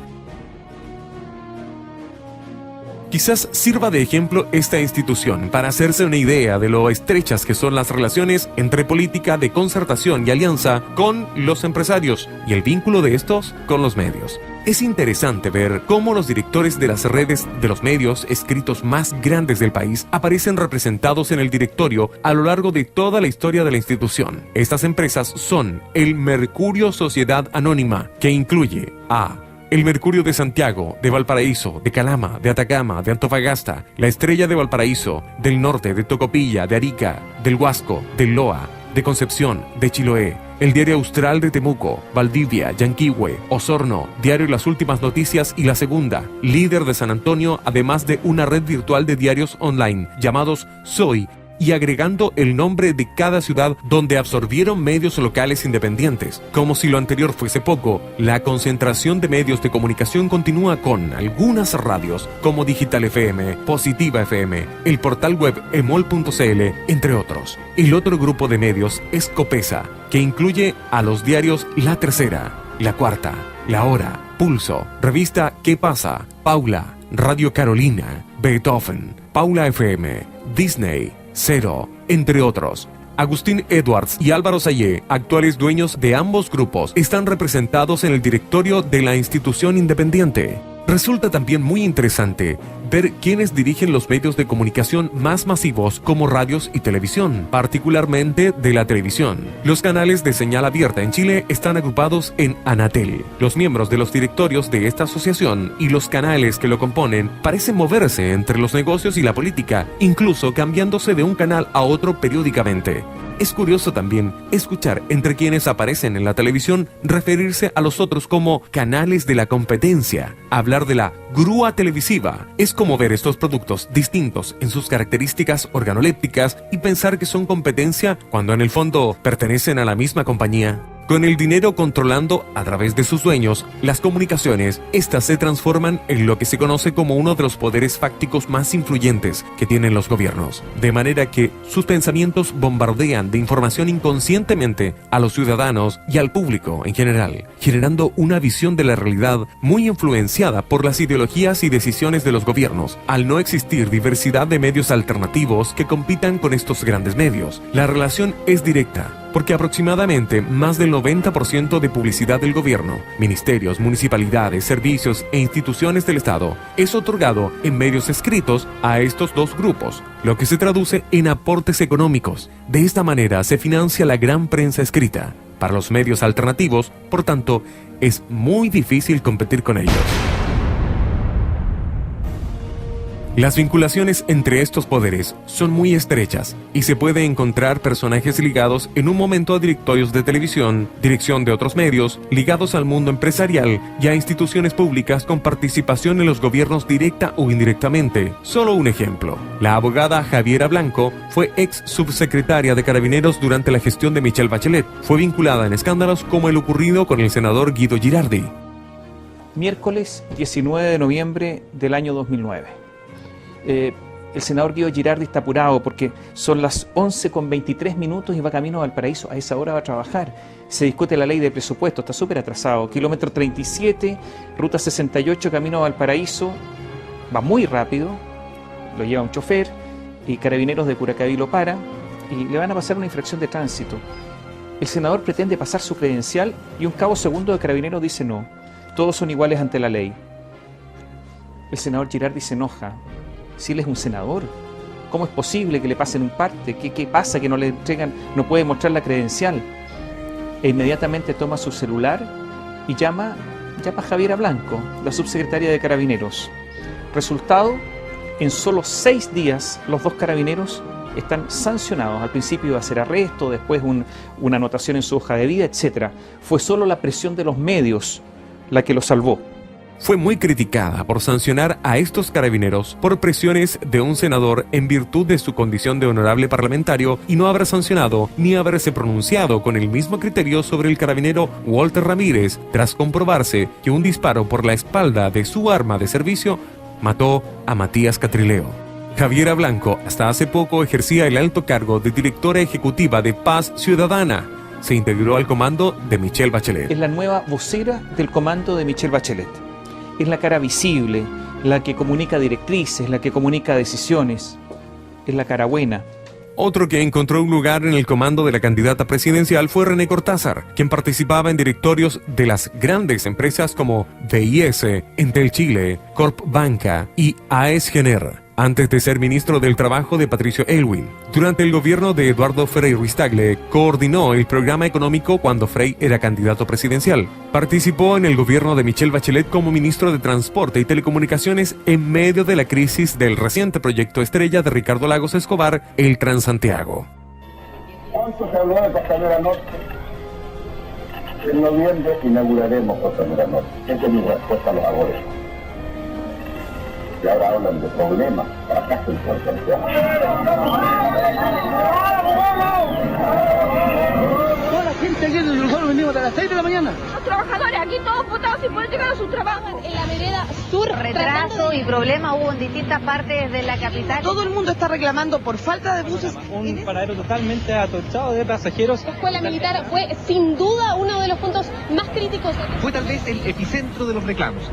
Quizás sirva de ejemplo esta institución para hacerse una idea de lo estrechas que son las relaciones entre política de concertación y alianza con los empresarios y el vínculo de estos con los medios. Es interesante ver cómo los directores de las redes de los medios escritos más grandes del país aparecen representados en el directorio a lo largo de toda la historia de la institución. Estas empresas son el Mercurio Sociedad Anónima, que incluye a El Mercurio de Santiago, de Valparaíso, de Calama, de Atacama, de Antofagasta, La Estrella de Valparaíso, del Norte, de Tocopilla, de Arica, del Huasco, del Loa, de Concepción, de Chiloé, el Diario Austral de Temuco, Valdivia, Yanquihue, Osorno, Diario Las Últimas Noticias y La Segunda, líder de San Antonio, además de una red virtual de diarios online llamados Soy, y agregando el nombre de cada ciudad donde absorbieron medios locales independientes. Como si lo anterior fuese poco, la concentración de medios de comunicación continúa con algunas radios como Digital FM, Positiva FM, el portal web emol.cl, entre otros. El otro grupo de medios es Copesa, que incluye a los diarios La Tercera, La Cuarta, La Hora, Pulso, Revista ¿Qué pasa?, Paula, Radio Carolina, Beethoven, Paula FM, Disney, Cero, entre otros. Agustín Edwards y Álvaro Sayé, actuales dueños de ambos grupos, están representados en el directorio de la institución independiente. Resulta también muy interesante ver quiénes dirigen los medios de comunicación más masivos como radios y televisión, particularmente de la televisión. Los canales de señal abierta en Chile están agrupados en Anatel. Los miembros de los directorios de esta asociación y los canales que lo componen parecen moverse entre los negocios y la política, incluso cambiándose de un canal a otro periódicamente. Es curioso también escuchar entre quienes aparecen en la televisión referirse a los otros como canales de la competencia. Hablar de la grúa televisiva es como ver estos productos distintos en sus características organolépticas y pensar que son competencia cuando en el fondo pertenecen a la misma compañía. Con el dinero controlando a través de sus dueños las comunicaciones, estas se transforman en lo que se conoce como uno de los poderes fácticos más influyentes que tienen los gobiernos, de manera que sus pensamientos bombardean de información inconscientemente a los ciudadanos y al público en general, generando una visión de la realidad muy influenciada por las ideologías y decisiones de los gobiernos. Al no existir diversidad de medios alternativos que compitan con estos grandes medios, la relación es directa, porque aproximadamente más del 90% de publicidad del gobierno, ministerios, municipalidades, servicios e instituciones del Estado es otorgado en medios escritos a estos dos grupos, lo que se traduce en aportes económicos. De esta manera se financia la gran prensa escrita. Para los medios alternativos, por tanto, es muy difícil competir con ellos. Las vinculaciones entre estos poderes son muy estrechas y se puede encontrar personajes ligados en un momento a directorios de televisión, dirección de otros medios, ligados al mundo empresarial y a instituciones públicas con participación en los gobiernos directa o indirectamente. Solo un ejemplo. La abogada Javiera Blanco fue ex subsecretaria de Carabineros durante la gestión de Michelle Bachelet. Fue vinculada en escándalos como el ocurrido con el senador Guido Girardi. Miércoles 19 de noviembre del año 2009. El senador Guido Girardi está apurado porque son las 11:23 y va camino a Valparaíso. A esa hora va a trabajar. Se discute la ley de presupuesto, está súper atrasado. Kilómetro 37, ruta 68, camino a Valparaíso. Va muy rápido. lo lleva un chofer y Carabineros de Curacaví lo para y le van a pasar una infracción de tránsito. El senador pretende pasar su credencial y un cabo segundo de Carabineros dice no, todos son iguales ante la ley. El senador Girardi se enoja. Si él es un senador, ¿cómo es posible que le pasen un parte? ¿Qué pasa que no le entregan, no puede mostrar la credencial? E inmediatamente toma su celular y llama a Javiera Blanco, la subsecretaria de Carabineros. Resultado, en solo 6 días los 2 carabineros están sancionados. Al principio iba a ser arresto, después una anotación en su hoja de vida, etc. Fue solo la presión de los medios la que lo salvó. Fue muy criticada por sancionar a estos carabineros por presiones de un senador en virtud de su condición de honorable parlamentario y no habrá sancionado ni haberse pronunciado con el mismo criterio sobre el carabinero Walter Ramírez tras comprobarse que un disparo por la espalda de su arma de servicio mató a Matías Catrileo. Javiera Blanco hasta hace poco ejercía el alto cargo de directora ejecutiva de Paz Ciudadana. Se integró al comando de Michelle Bachelet. Es la nueva vocera del comando de Michelle Bachelet. Es la cara visible, la que comunica directrices, la que comunica decisiones. Es la cara buena. Otro que encontró un lugar en el comando de la candidata presidencial fue René Cortázar, quien participaba en directorios de las grandes empresas como VIS, Entel Chile, Corp Banca y AES Gener, antes de ser ministro del Trabajo de Patricio Aylwin. Durante el gobierno de Eduardo Frei Ruiz-Tagle, coordinó el programa económico cuando Frei era candidato presidencial. Participó en el gobierno de Michelle Bachelet como ministro de Transporte y Telecomunicaciones en medio de la crisis del reciente proyecto estrella de Ricardo Lagos Escobar, el Transantiago. ¿Cuánto se habló de Costanera Norte? En noviembre inauguraremos Costanera Norte. Esa es mi respuesta a los agoreros. Y ahora hablan de problemas para acá en Santiago. Toda la gente aquí, nosotros venimos a las 6 de la mañana. Los trabajadores aquí todos botados sin poder llegar a sus trabajos. En la vereda sur, retraso y problemas hubo en distintas partes de la capital. Todo el mundo está reclamando por falta de buses. Un paradero totalmente atochado de pasajeros. La escuela militar fue sin duda uno de los puntos más críticos. Fue tal vez el epicentro de los reclamos.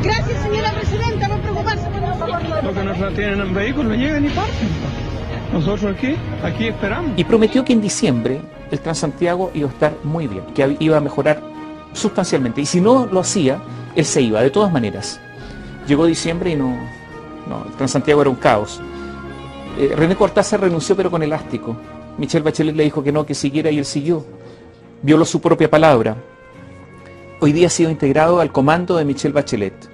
Gracias, señora presidenta, no preocuparse por nosotros. Los que no tienen en vehículo llegan y parten. Nosotros aquí esperamos. Y prometió que en diciembre el Transantiago iba a estar muy bien, que iba a mejorar sustancialmente. Y si no lo hacía, él se iba, de todas maneras. Llegó diciembre y no, el Transantiago era un caos. René Cortázar renunció pero con elástico. Michelle Bachelet le dijo que no, que siguiera y él siguió. Violó su propia palabra. Hoy día ha sido integrado al comando de Michelle Bachelet.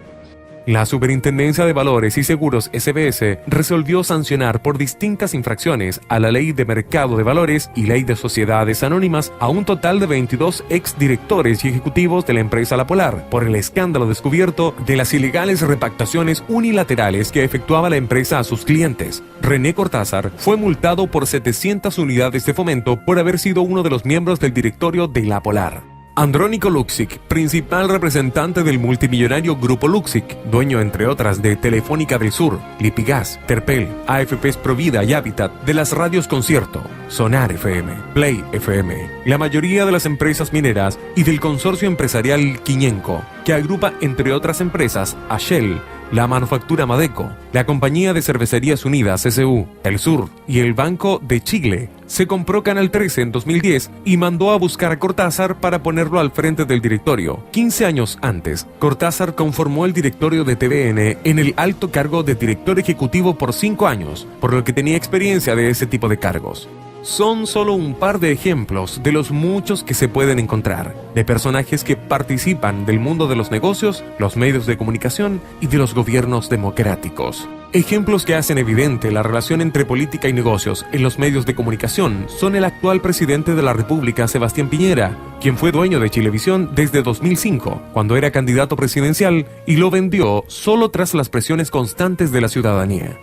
La Superintendencia de Valores y Seguros SBS resolvió sancionar por distintas infracciones a la Ley de Mercado de Valores y Ley de Sociedades Anónimas a un total de 22 exdirectores y ejecutivos de la empresa La Polar por el escándalo descubierto de las ilegales repactaciones unilaterales que efectuaba la empresa a sus clientes. René Cortázar fue multado por 700 unidades de fomento por haber sido uno de los miembros del directorio de La Polar. Andrónico Luksic, principal representante del multimillonario Grupo Luksic, dueño entre otras de Telefónica del Sur, Lipigas, Terpel, AFPs Provida y Hábitat, de las radios Concierto, Sonar FM, Play FM, la mayoría de las empresas mineras y del consorcio empresarial Quiñenco, que agrupa entre otras empresas a Shell, la manufactura Madeco, la Compañía de Cervecerías Unidas SU, El Sur y el Banco de Chile. Se compró Canal 13 en 2010 y mandó a buscar a Cortázar para ponerlo al frente del directorio. 15 años antes, Cortázar conformó el directorio de TVN en el alto cargo de director ejecutivo por 5 años, por lo que tenía experiencia de ese tipo de cargos. Son solo un par de ejemplos de los muchos que se pueden encontrar, de personajes que participan del mundo de los negocios, los medios de comunicación y de los gobiernos democráticos. Ejemplos que hacen evidente la relación entre política y negocios en los medios de comunicación son el actual presidente de la República, Sebastián Piñera, quien fue dueño de Chilevisión desde 2005, cuando era candidato presidencial, y lo vendió solo tras las presiones constantes de la ciudadanía.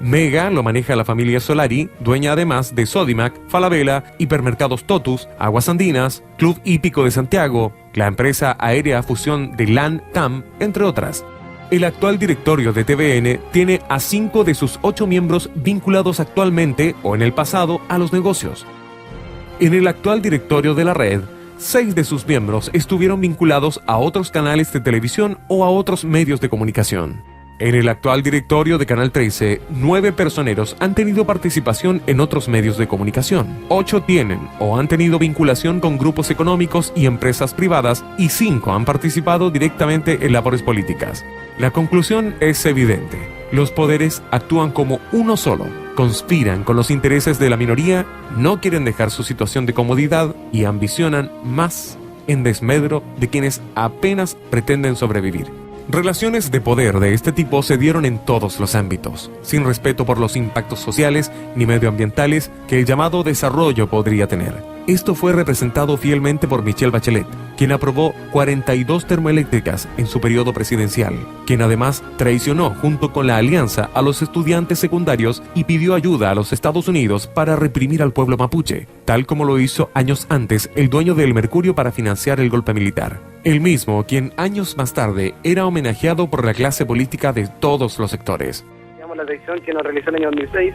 Mega lo maneja la familia Solari, dueña además de Sodimac, Falabella, Hipermercados Totus, Aguas Andinas, Club Hípico de Santiago, la empresa aérea fusión de LAN-TAM, entre otras. El actual directorio de TVN tiene a 5 de sus 8 miembros vinculados actualmente o en el pasado a los negocios. En el actual directorio de la red 6 de sus miembros estuvieron vinculados a otros canales de televisión o a otros medios de comunicación. En el actual directorio de Canal 13, 9 personeros han tenido participación en otros medios de comunicación. 8 tienen o han tenido vinculación con grupos económicos y empresas privadas y 5 han participado directamente en labores políticas. La conclusión es evidente. Los poderes actúan como uno solo, conspiran con los intereses de la minoría, no quieren dejar su situación de comodidad y ambicionan más en desmedro de quienes apenas pretenden sobrevivir. Relaciones de poder de este tipo se dieron en todos los ámbitos, sin respeto por los impactos sociales ni medioambientales que el llamado desarrollo podría tener. Esto fue representado fielmente por Michelle Bachelet, quien aprobó 42 termoeléctricas en su periodo presidencial, quien además traicionó junto con la alianza a los estudiantes secundarios y pidió ayuda a los Estados Unidos para reprimir al pueblo mapuche, tal como lo hizo años antes el dueño del Mercurio para financiar el golpe militar. El mismo quien años más tarde era homenajeado por la clase política de todos los sectores. La elección que nos realizó en el año 2006,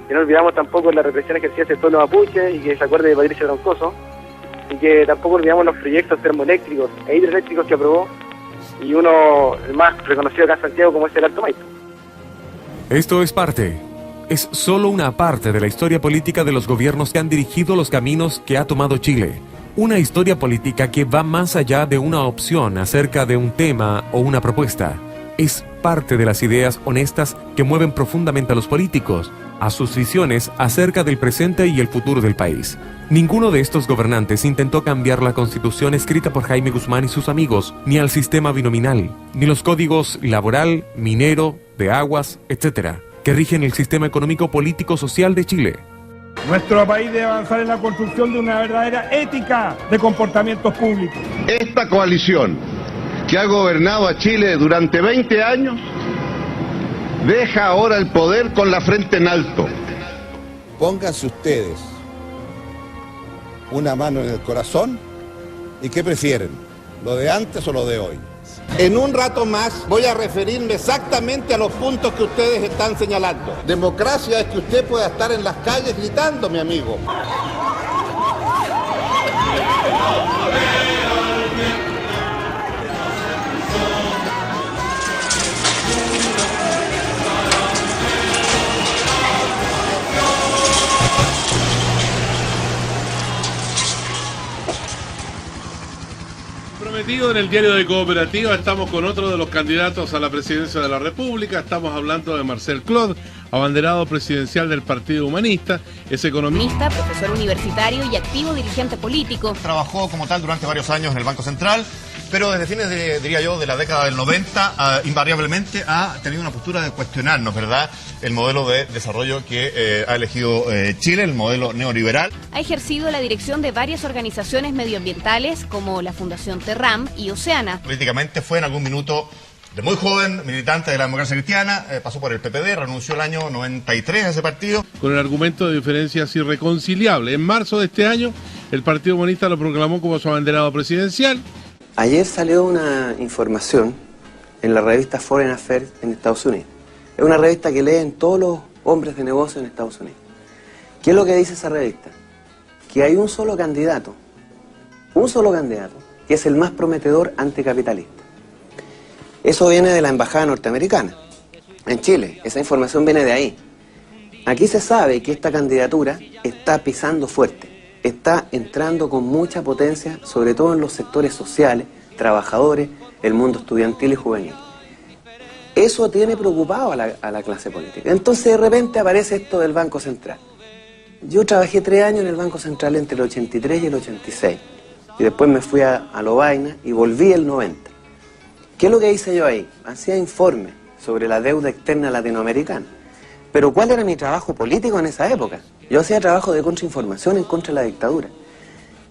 y no olvidamos tampoco la represión ejercida hacia el pueblo mapuche y que se acuerde de Patricio Troncoso, y que tampoco olvidamos los proyectos termoeléctricos e hidroeléctricos que aprobó, y uno, el más reconocido acá en Santiago, como es el Alto Maipo. Esto es solo una parte de la historia política de los gobiernos que han dirigido los caminos que ha tomado Chile. Una historia política que va más allá de una opción acerca de un tema o una propuesta. Es parte de las ideas honestas que mueven profundamente a los políticos, a sus visiones acerca del presente y el futuro del país. Ninguno de estos gobernantes intentó cambiar la constitución escrita por Jaime Guzmán y sus amigos, ni al sistema binominal, ni los códigos laboral, minero, de aguas, etc., que rigen el sistema económico político social de Chile. Nuestro país debe avanzar en la construcción de una verdadera ética de comportamientos públicos. Esta coalición, que ha gobernado a Chile durante 20 años, deja ahora el poder con la frente en alto. Pónganse ustedes una mano en el corazón y ¿qué prefieren? ¿Lo de antes o lo de hoy? En un rato más voy a referirme exactamente a los puntos que ustedes están señalando. Democracia es que usted pueda estar en las calles gritando, mi amigo. Prometido en el diario de Cooperativa, estamos con otro de los candidatos a la presidencia de la República. Estamos hablando de Marcel Clod, abanderado presidencial del Partido Humanista. Es economista, profesor universitario y activo dirigente político. Trabajó como tal durante varios años en el Banco Central, pero desde fines, diría yo, de la década del 90, invariablemente ha tenido una postura de cuestionarnos, ¿verdad?, el modelo de desarrollo que ha elegido Chile, el modelo neoliberal. Ha ejercido la dirección de varias organizaciones medioambientales como la Fundación Terram y Oceana. Políticamente fue en algún minuto de muy joven militante de la democracia cristiana, pasó por el PPD, renunció el año 93 a ese partido. Con el argumento de diferencias irreconciliables. En marzo de este año, el Partido Humanista lo proclamó como su abanderado presidencial. Ayer salió una información en la revista Foreign Affairs en Estados Unidos. Es una revista que leen todos los hombres de negocio en Estados Unidos. ¿Qué es lo que dice esa revista? Que hay un solo candidato, que es el más prometedor anticapitalista. Eso viene de la embajada norteamericana en Chile, esa información viene de ahí. Aquí se sabe que esta candidatura está pisando fuerte, está entrando con mucha potencia, sobre todo en los sectores sociales, trabajadores, el mundo estudiantil y juvenil. Eso tiene preocupado a la clase política. Entonces de repente aparece esto del Banco Central. Yo trabajé 3 años en el Banco Central entre el 83 y el 86. Y después me fui a Lovaina y volví el 90. ¿Qué es lo que hice yo ahí? Hacía informes sobre la deuda externa latinoamericana. Pero ¿cuál era mi trabajo político en esa época? Yo hacía trabajo de contrainformación en contra de la dictadura.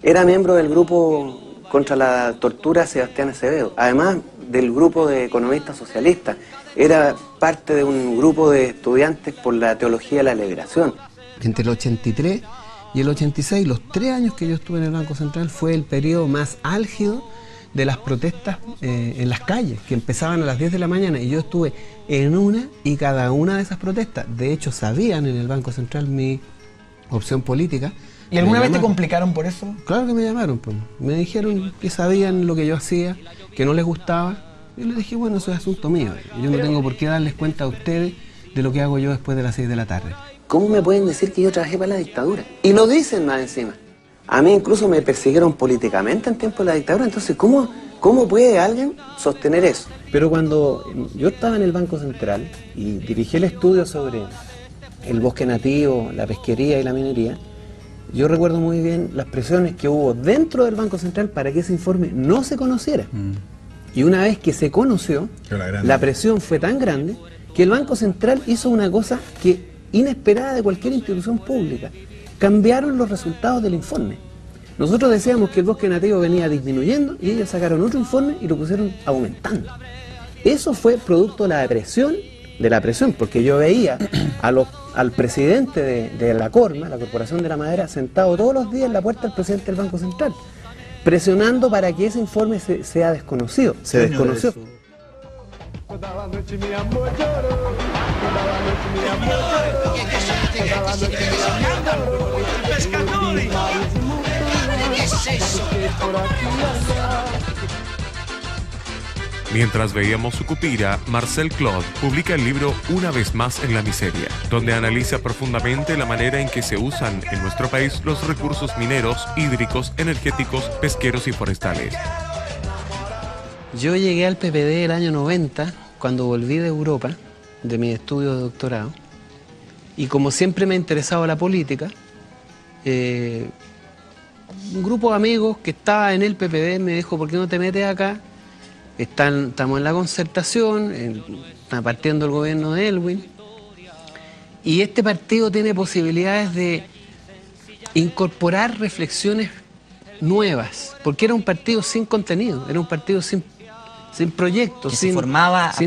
Era miembro del grupo contra la tortura Sebastián Acevedo, además del grupo de economistas socialistas. Era parte de un grupo de estudiantes por la teología de la liberación. Entre el 83 y el 86, los 3 años que yo estuve en el Banco Central, fue el periodo más álgido de las protestas en las calles, que empezaban a las 10 de la mañana, y yo estuve en una y cada una de esas protestas. De hecho, sabían en el Banco Central mi opción política, ¿Y alguna vez te complicaron por eso? Claro que me llamaron, pues. Me dijeron que sabían lo que yo hacía, que no les gustaba. Yo les dije, bueno, eso es asunto mío. Yo no tengo por qué darles cuenta a ustedes de lo que hago yo después de las 6 de la tarde. ¿Cómo me pueden decir que yo trabajé para la dictadura? Y lo dicen más encima. A mí incluso me persiguieron políticamente en tiempo de la dictadura, entonces ¿cómo puede alguien sostener eso? Pero cuando yo estaba en el Banco Central y dirigí el estudio sobre el bosque nativo, la pesquería y la minería, yo recuerdo muy bien las presiones que hubo dentro del Banco Central para que ese informe no se conociera. Y una vez que se conoció, la presión fue tan grande que el Banco Central hizo una cosa que inesperada de cualquier institución pública. Cambiaron los resultados del informe. Nosotros decíamos que el bosque nativo venía disminuyendo y ellos sacaron otro informe y lo pusieron aumentando. Eso fue producto de la presión, porque yo veía al presidente de la CORMA, la Corporación de la Madera, sentado todos los días en la puerta del presidente del Banco Central, presionando para que ese informe sea desconocido. Se desconoció. Mientras veíamos su cupira, Marcel Claude publica el libro Una vez más en la miseria, donde analiza profundamente la manera en que se usan en nuestro país los recursos mineros, hídricos, energéticos, pesqueros y forestales. Yo llegué al PPD el año 90, cuando volví de Europa, de mi estudio de doctorado, y como siempre me ha interesado la política, un grupo de amigos que estaba en el PPD me dijo, ¿por qué no te metes acá? Estamos en la concertación, está partiendo el gobierno de Elwin, y este partido tiene posibilidades de incorporar reflexiones nuevas, porque era un partido sin contenido, era un partido sin proyecto, sin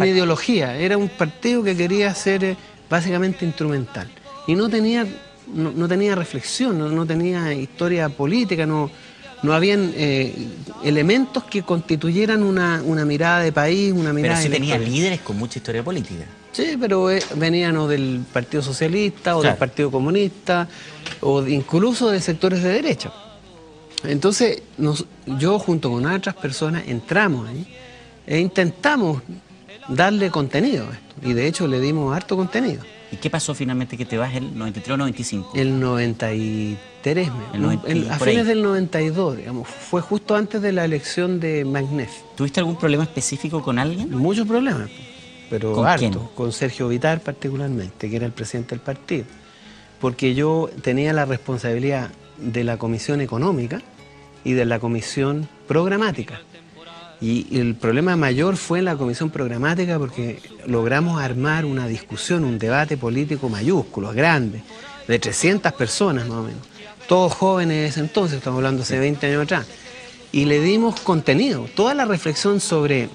ideología, era un partido que quería ser básicamente instrumental, y no tenía reflexión, no tenía historia política, no habían elementos que constituyeran una mirada de país, una mirada... Pero sí tenía líderes con mucha historia política. Sí, pero venían o del Partido Socialista, o del Partido Comunista, o incluso de sectores de derecha. Entonces, yo junto con otras personas entramos ahí e intentamos darle contenido a esto. Y de hecho le dimos harto contenido. ¿Y qué pasó finalmente que te vas el 93 o 95? El 93, a fines del 92, digamos. Fue justo antes de la elección de Magnef. ¿Tuviste algún problema específico con alguien? Muchos problemas, pero ¿Con harto. quién? Con Sergio Vitar particularmente, que era el presidente del partido. Porque yo tenía la responsabilidad de la Comisión Económica y de la Comisión Programática. Y el problema mayor fue en la Comisión Programática porque logramos armar una discusión, un debate político mayúsculo, grande, de 300 personas más o menos. Todos jóvenes de ese entonces, estamos hablando hace 20 años atrás. Y le dimos contenido, toda la reflexión sobre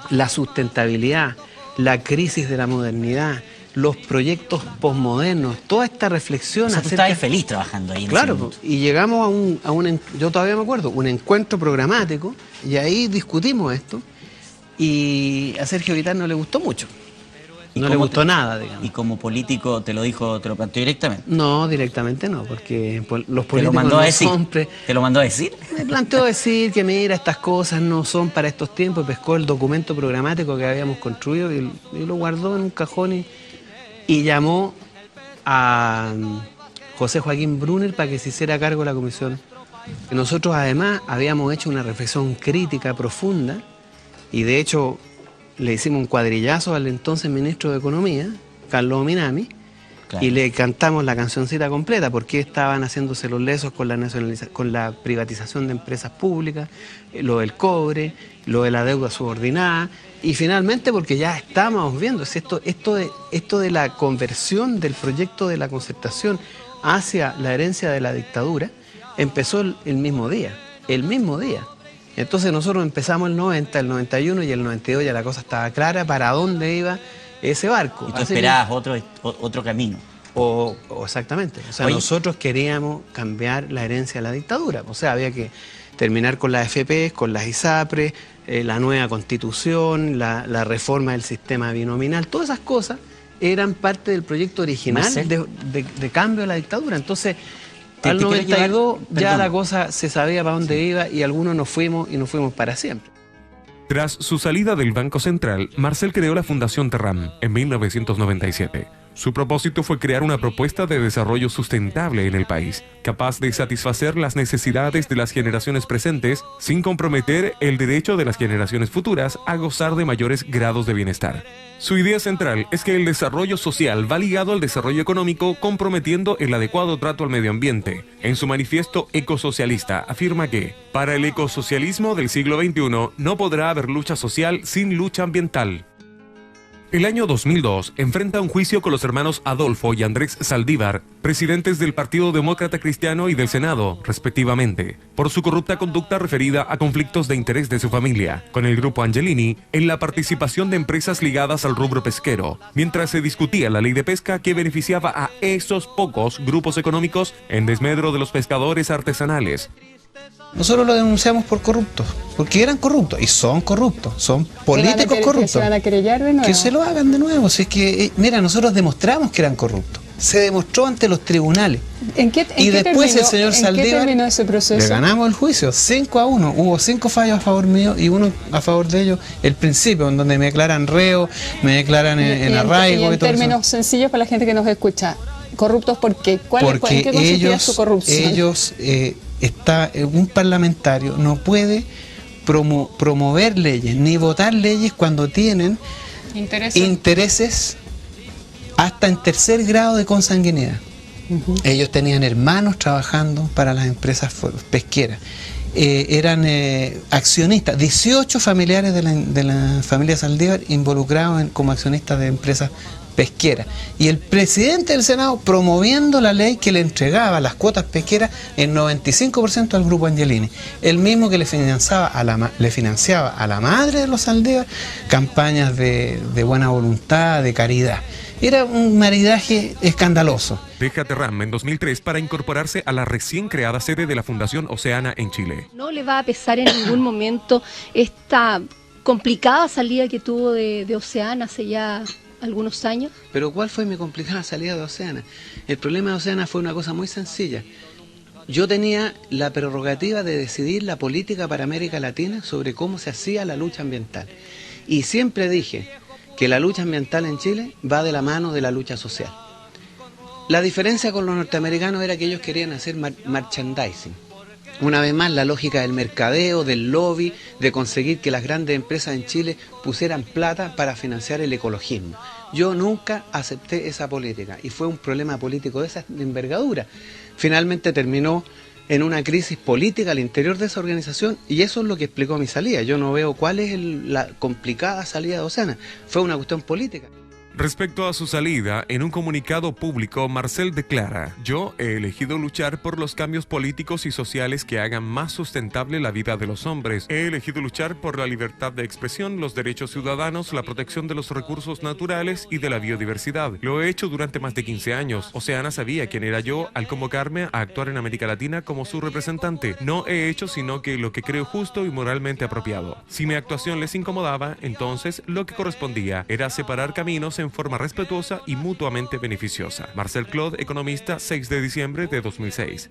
la sustentabilidad, la crisis de la modernidad, los proyectos posmodernos, toda esta reflexión. O sea, tú estabas feliz trabajando ahí. Claro, y llegamos a un, yo todavía me acuerdo, un encuentro programático, y ahí discutimos esto, y a Sergio Vitar no le gustó mucho. No le gustó nada, digamos. ¿Y como político te lo planteó directamente? No, directamente no, porque los políticos ¿Te lo mandó a decir? Son ¿Te lo mandó a decir? Me planteó decir que mira, estas cosas no son para estos tiempos, y pescó el documento programático que habíamos construido y lo guardó en un cajón y llamó a José Joaquín Brunner para que se hiciera cargo de la comisión. Nosotros además habíamos hecho una reflexión crítica profunda y de hecho le hicimos un cuadrillazo al entonces ministro de Economía, Carlos Minami, y le cantamos la cancioncita completa, porque estaban haciéndose los lesos con la privatización de empresas públicas, lo del cobre, lo de la deuda subordinada, y finalmente porque ya estábamos viendo esto de la conversión del proyecto de la concertación hacia la herencia de la dictadura, empezó el mismo día. Entonces nosotros empezamos el 90, el 91 y el 92 ya la cosa estaba clara para dónde iba ese barco. Y tú esperabas otro camino. Exactamente. O sea, Oye, nosotros queríamos cambiar la herencia de la dictadura. O sea, había que terminar con las AFP, con las ISAPRES, la nueva constitución, la reforma del sistema binominal. Todas esas cosas eran parte del proyecto original de cambio de la dictadura. Entonces, Al 92 ya Perdón. la cosa se sabía para dónde iba y algunos nos fuimos y nos fuimos para siempre. Tras su salida del Banco Central, Marcel creó la Fundación Terram en 1997. Su propósito fue crear una propuesta de desarrollo sustentable en el país, capaz de satisfacer las necesidades de las generaciones presentes sin comprometer el derecho de las generaciones futuras a gozar de mayores grados de bienestar. Su idea central es que el desarrollo social va ligado al desarrollo económico, comprometiendo el adecuado trato al medio ambiente. En su manifiesto ecosocialista afirma que, para el ecosocialismo del siglo XXI, no podrá haber lucha social sin lucha ambiental. El año 2002 enfrenta un juicio con los hermanos Adolfo y Andrés Saldívar, presidentes del Partido Demócrata Cristiano y del Senado, respectivamente, por su corrupta conducta referida a conflictos de interés de su familia, con el grupo Angelini, en la participación de empresas ligadas al rubro pesquero, mientras se discutía la ley de pesca que beneficiaba a esos pocos grupos económicos en desmedro de los pescadores artesanales. Nosotros lo denunciamos por corruptos, porque eran corruptos y son corruptos, son políticos corruptos. ¿Que se van a querellar de nuevo? Que se lo hagan de nuevo. Si es que, mira, nosotros demostramos que eran corruptos. Se demostró ante los tribunales. Y después el señor Saldívar, ¿en qué terminó ese proceso? Le ganamos el juicio 5-1. Hubo 5 fallos a favor mío y 1 a favor de ellos. El principio, en donde me declaran reo, me declaran en arraigo. Y en todo términos eso. Sencillos para la gente que nos escucha, ¿corruptos por qué? ¿En qué consistía su corrupción? Ellos un parlamentario no puede promover leyes ni votar leyes cuando tienen intereses hasta en tercer grado de consanguinidad. Ellos tenían hermanos trabajando para las empresas pesqueras. Eran accionistas, 18 familiares de la familia Saldívar involucrados como accionistas de empresas pesquera, y el presidente del Senado promoviendo la ley que le entregaba las cuotas pesqueras en 95% al grupo Angelini, el mismo que le financiaba a la madre de los Saldívar campañas de buena voluntad, de caridad. Era un maridaje escandaloso. Deja Terram en 2003 para incorporarse a la recién creada sede de la Fundación Oceana en Chile. ¿No le va a pesar en ningún momento esta complicada salida que tuvo de Oceana hace ya algunos años? Pero ¿cuál fue mi complicada salida de Oceana? El problema de Oceana fue una cosa muy sencilla. Yo tenía la prerrogativa de decidir la política para América Latina sobre cómo se hacía la lucha ambiental. Y siempre dije que la lucha ambiental en Chile va de la mano de la lucha social. La diferencia con los norteamericanos era que ellos querían hacer merchandising. Una vez más, la lógica del mercadeo, del lobby, de conseguir que las grandes empresas en Chile pusieran plata para financiar el ecologismo. Yo nunca acepté esa política y fue un problema político de esa envergadura. Finalmente terminó en una crisis política al interior de esa organización y eso es lo que explicó mi salida. Yo no veo cuál es la complicada salida de Oceana. Fue una cuestión política. Respecto a su salida, en un comunicado público, Marcel declara: yo he elegido luchar por los cambios políticos y sociales que hagan más sustentable la vida de los hombres. He elegido luchar por la libertad de expresión, los derechos ciudadanos, la protección de los recursos naturales y de la biodiversidad. Lo he hecho durante más de 15 años. Oceana sabía quién era yo al convocarme a actuar en América Latina como su representante. No he hecho sino que lo que creo justo y moralmente apropiado. Si mi actuación les incomodaba, entonces lo que correspondía era separar caminos en forma respetuosa y mutuamente beneficiosa. Marcel Claude, economista, 6 de diciembre de 2006.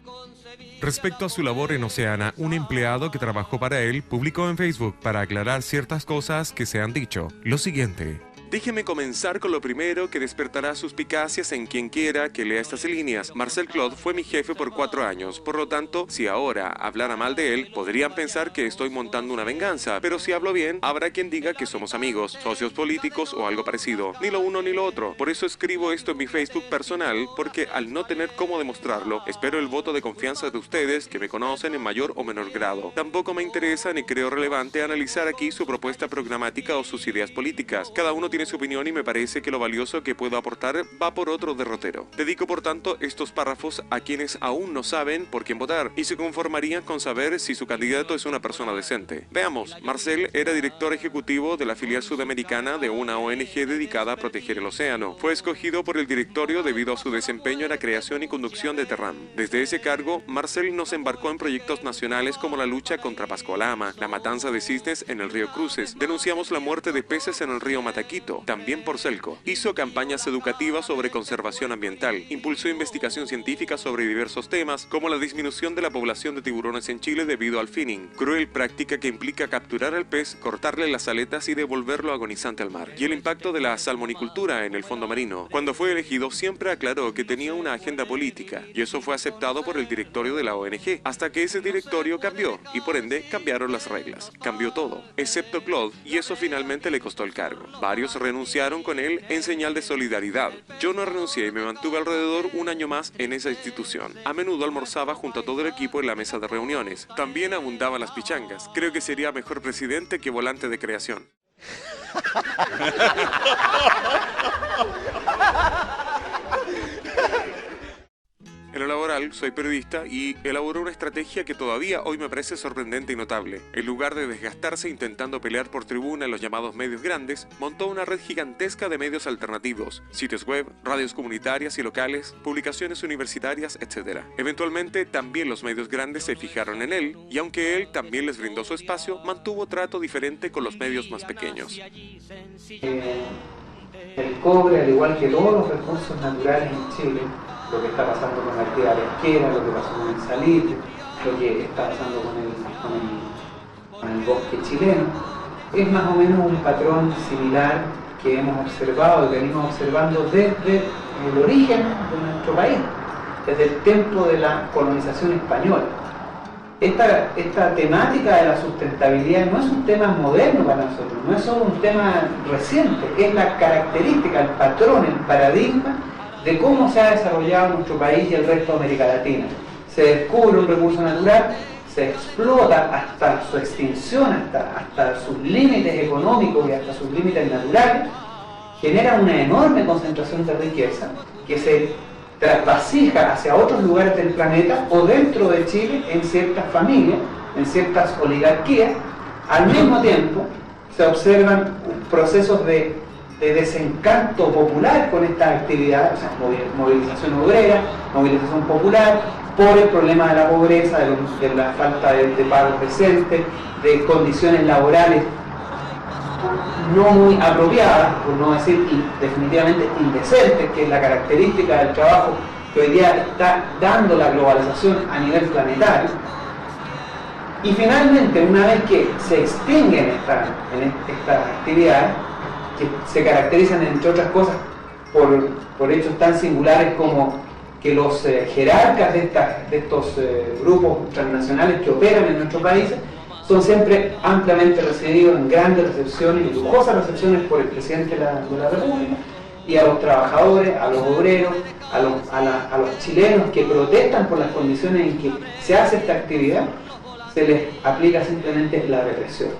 Respecto a su labor en Oceana, un empleado que trabajó para él publicó en Facebook, para aclarar ciertas cosas que se han dicho, lo siguiente: déjeme comenzar con lo primero que despertará suspicacias en quien quiera que lea estas líneas. Marcel Claude fue mi jefe por 4 años, por lo tanto, si ahora hablara mal de él, podrían pensar que estoy montando una venganza, pero si hablo bien, habrá quien diga que somos amigos, socios políticos o algo parecido. Ni lo uno ni lo otro. Por eso escribo esto en mi Facebook personal, porque al no tener cómo demostrarlo, espero el voto de confianza de ustedes que me conocen en mayor o menor grado. Tampoco me interesa ni creo relevante analizar aquí su propuesta programática o sus ideas políticas. Cada uno tiene su opinión y me parece que lo valioso que puedo aportar va por otro derrotero. Dedico por tanto estos párrafos a quienes aún no saben por quién votar y se conformarían con saber si su candidato es una persona decente. Veamos, Marcel era director ejecutivo de la filial sudamericana de una ONG dedicada a proteger el océano. Fue escogido por el directorio debido a su desempeño en la creación y conducción de Terram. Desde ese cargo, Marcel nos embarcó en proyectos nacionales como la lucha contra Pasco Lama, la matanza de cisnes en el río Cruces. Denunciamos la muerte de peces en el río Mataquito Quito, también por Celco. Hizo campañas educativas sobre conservación ambiental, impulsó investigación científica sobre diversos temas, como la disminución de la población de tiburones en Chile debido al finning, cruel práctica que implica capturar al pez, cortarle las aletas y devolverlo agonizante al mar, y el impacto de la salmonicultura en el fondo marino. Cuando fue elegido siempre aclaró que tenía una agenda política, y eso fue aceptado por el directorio de la ONG, hasta que ese directorio cambió, y por ende cambiaron las reglas. Cambió todo, excepto Claude, y eso finalmente le costó el cargo. Varios renunciaron con él en señal de solidaridad. Yo no renuncié y me mantuve alrededor un año más en esa institución. A menudo almorzaba junto a todo el equipo en la mesa de reuniones. También abundaban las pichangas. Creo que sería mejor presidente que volante de creación. En lo laboral, soy periodista y elaboró una estrategia que todavía hoy me parece sorprendente y notable. En lugar de desgastarse intentando pelear por tribuna en los llamados medios grandes, montó una red gigantesca de medios alternativos, sitios web, radios comunitarias y locales, publicaciones universitarias, etc. Eventualmente, también los medios grandes se fijaron en él, y aunque él también les brindó su espacio, mantuvo trato diferente con los medios más pequeños. El cobre, al igual que todos los recursos naturales en Chile, lo que está pasando con la actividad pesquera, lo que pasó con el salitre, lo que está pasando con el bosque chileno, es más o menos un patrón similar que hemos observado, que venimos observando desde el origen de nuestro país, desde el tiempo de la colonización española. Esta temática de la sustentabilidad no es un tema moderno para nosotros, no es solo un tema reciente, es la característica, el patrón, el paradigma de cómo se ha desarrollado nuestro país y el resto de América Latina. Se descubre un recurso natural, se explota hasta su extinción, hasta sus límites económicos y hasta sus límites naturales, genera una enorme concentración de riqueza que se trasvasija hacia otros lugares del planeta o dentro de Chile en ciertas familias, en ciertas oligarquías. Al mismo tiempo se observan procesos de desencanto popular con esta actividad, o sea, movilización obrera, movilización popular, por el problema de la pobreza, de la falta de pagos decentes, de condiciones laborales no muy apropiadas, por no decir definitivamente indecentes, que es la característica del trabajo que hoy día está dando la globalización a nivel planetario. Y finalmente, una vez que se extinguen estas actividades, que se caracterizan, entre otras cosas, por hechos tan singulares como que los jerarcas de estos grupos transnacionales que operan en nuestros países son siempre ampliamente recibidos en grandes recepciones y lujosas recepciones por el presidente de la República, y a los trabajadores, a los obreros, a los chilenos que protestan por las condiciones en que se hace esta actividad, se les aplica simplemente la represión.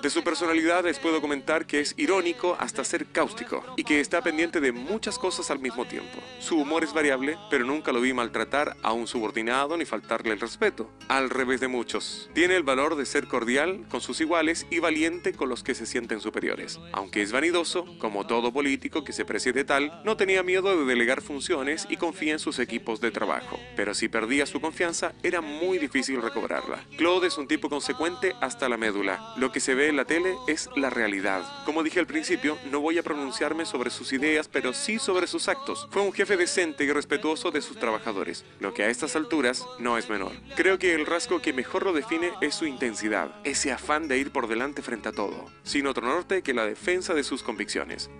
De su personalidad les puedo comentar que es irónico hasta ser cáustico y que está pendiente de muchas cosas al mismo tiempo. Su humor es variable, pero nunca lo vi maltratar a un subordinado ni faltarle el respeto. Al revés de muchos. Tiene el valor de ser cordial con sus iguales y valiente con los que se sienten superiores. Aunque es vanidoso, como todo político que se precie de tal, no tenía miedo de delegar funciones y confía en sus equipos de trabajo. Pero si perdía su confianza, era muy difícil recobrarla. Claude es un tipo consecuente hasta la médula. Lo que se ve en la tele es la realidad. Como dije al principio, no voy a pronunciarme sobre sus ideas, pero sí sobre sus actos. Fue un jefe decente y respetuoso de sus trabajadores, lo que a estas alturas no es menor. Creo que el rasgo que mejor lo define es su intensidad, ese afán de ir por delante frente a todo, sin otro norte que la defensa de sus convicciones.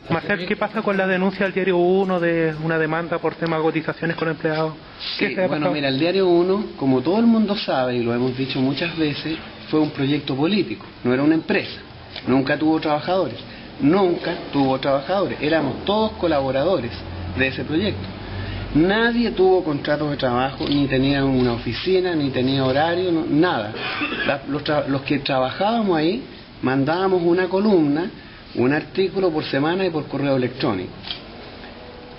Marcel, ¿qué pasa con la denuncia del Diario 1 de una demanda por tema de cotizaciones con empleados? Sí, bueno, mira, el Diario 1, como todo el mundo sabe, y lo hemos dicho muchas veces, fue un proyecto político, no era una empresa. Nunca tuvo trabajadores, éramos todos colaboradores de ese proyecto. Nadie tuvo contratos de trabajo, ni tenía una oficina, ni tenía horario, nada. Los que trabajábamos ahí mandábamos una columna, un artículo por semana y por correo electrónico.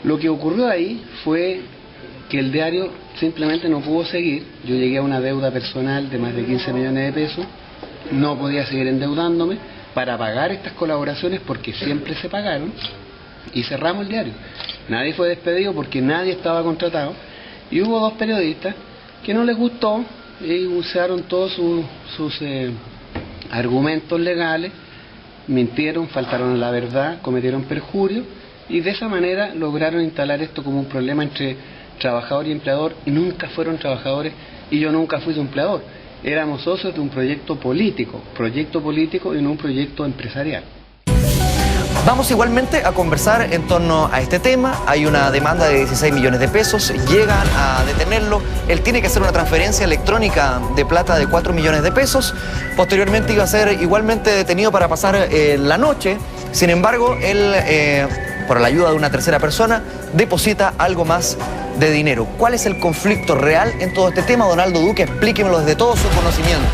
Lo que ocurrió ahí fue que el diario simplemente no pudo seguir. Yo llegué a una deuda personal de más de 15 millones de pesos, no podía seguir endeudándome para pagar estas colaboraciones porque siempre se pagaron, y cerramos el diario. Nadie fue despedido porque nadie estaba contratado, y hubo dos periodistas que no les gustó y usaron todos sus argumentos legales mintieron, faltaron a la verdad, cometieron perjurio y de esa manera lograron instalar esto como un problema entre trabajador y empleador, y nunca fueron trabajadores y yo nunca fui su empleador. Éramos socios de un proyecto político y no un proyecto empresarial. Vamos igualmente a conversar en torno a este tema. Hay una demanda de 16 millones de pesos, llegan a detenerlo, él tiene que hacer una transferencia electrónica de plata de 4 millones de pesos, posteriormente iba a ser igualmente detenido para pasar la noche, sin embargo, él, por la ayuda de una tercera persona, deposita algo más de dinero. ¿Cuál es el conflicto real en todo este tema? Donaldo Duque, explíquemelo desde todo su conocimiento.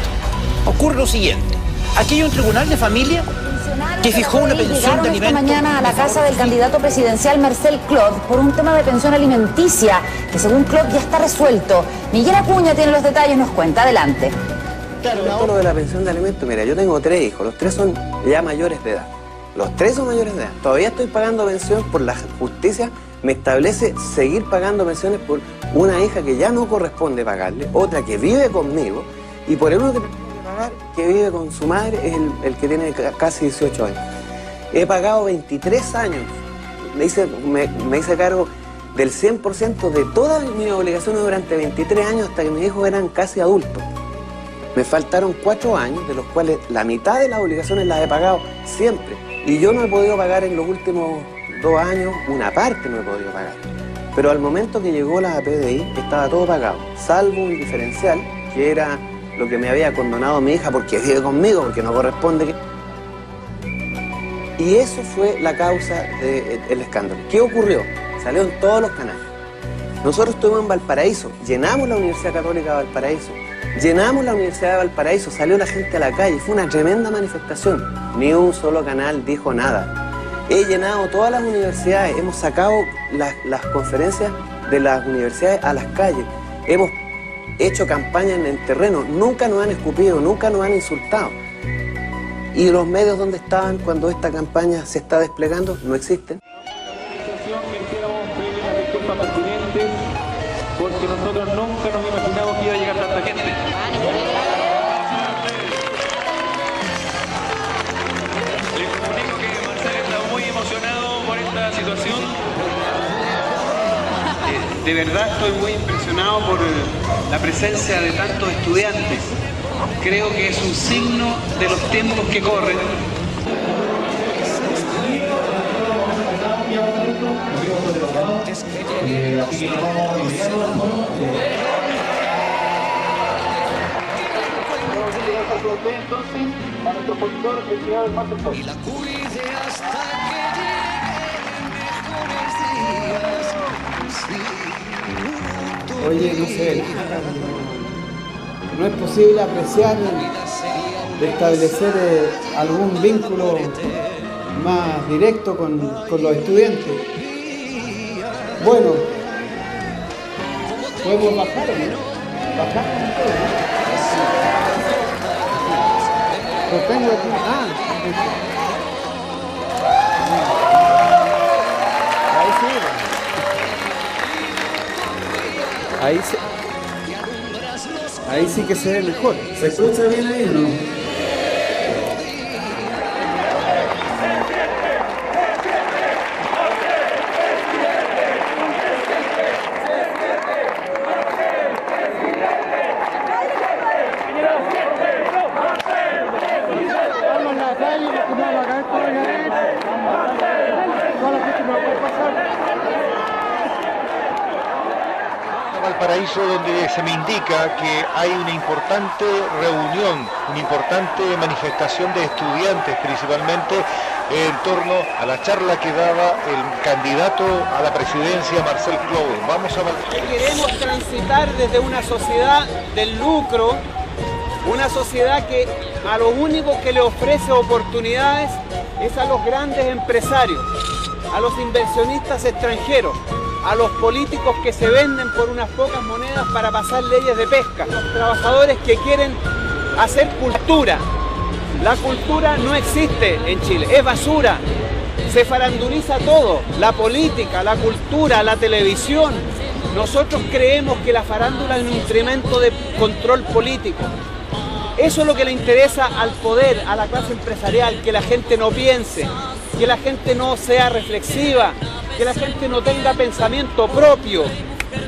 Ocurre lo siguiente, aquí hay un tribunal de familia que fijó una pensión de alimentos. Esta mañana a la casa del candidato presidencial Marcel Clod por un tema de pensión alimenticia que según Clod ya está resuelto. Miguel Acuña tiene los detalles, nos cuenta. Adelante. Claro, lo de la pensión de alimentos, mira, yo tengo 3 hijos, los 3 son ya mayores de edad. Los 3 son mayores de edad. Todavía estoy pagando pensión por la justicia, me establece seguir pagando pensiones por una hija que ya no corresponde pagarle, otra que vive conmigo, y por el uno que vive con su madre es el que tiene casi 18 años. He pagado 23 años, me hice cargo del 100% de todas mis obligaciones durante 23 años hasta que mis hijos eran casi adultos. Me faltaron 4 años, de los cuales la mitad de las obligaciones las he pagado siempre. Y yo no he podido pagar en los últimos 2 años, una parte no he podido pagar. Pero al momento que llegó la PDI estaba todo pagado, salvo un diferencial que era lo que me había condonado mi hija porque vive conmigo, porque no corresponde. Y eso fue la causa del escándalo. ¿Qué ocurrió? Salió en todos los canales. Nosotros estuvimos en Valparaíso, llenamos la Universidad Católica de Valparaíso, llenamos la Universidad de Valparaíso, salió la gente a la calle, fue una tremenda manifestación. Ni un solo canal dijo nada. He llenado todas las universidades, hemos sacado las conferencias de las universidades a las calles, hemos hecho campaña en el terreno, nunca nos han escupido, nunca nos han insultado. ¿Y los medios dónde estaban cuando esta campaña se está desplegando? No existen. Porque nosotros nunca nos imaginamos que iba a llegar tanta gente. Les comunico que Marcel está muy emocionado por esta situación. De verdad estoy muy impresionado por la presencia de tantos estudiantes. Creo que es un signo de los tiempos que corren. Oye, no sé, no es posible apreciar, de establecer algún vínculo más directo con los estudiantes. Bueno, podemos bajar, ¿no? Bajar un poco, ¿no? Lo tengo aquí. Ahí sí que se ve mejor. ¿Se escucha bien ahí o no? Valparaíso, donde se me indica que hay una importante reunión, una importante manifestación de estudiantes principalmente en torno a la charla que daba el candidato a la presidencia Marcel Clod. Vamos a queremos transitar desde una sociedad del lucro, una sociedad que a lo único que le ofrece oportunidades es a los grandes empresarios, a los inversionistas extranjeros, a los políticos que se venden por unas pocas monedas para pasar leyes de pesca, los trabajadores que quieren hacer cultura. La cultura no existe en Chile, es basura, se faranduliza todo, la política, la cultura, la televisión. Nosotros creemos que la farándula es un instrumento de control político. Eso es lo que le interesa al poder, a la clase empresarial, que la gente no piense, que la gente no sea reflexiva, que la gente no tenga pensamiento propio.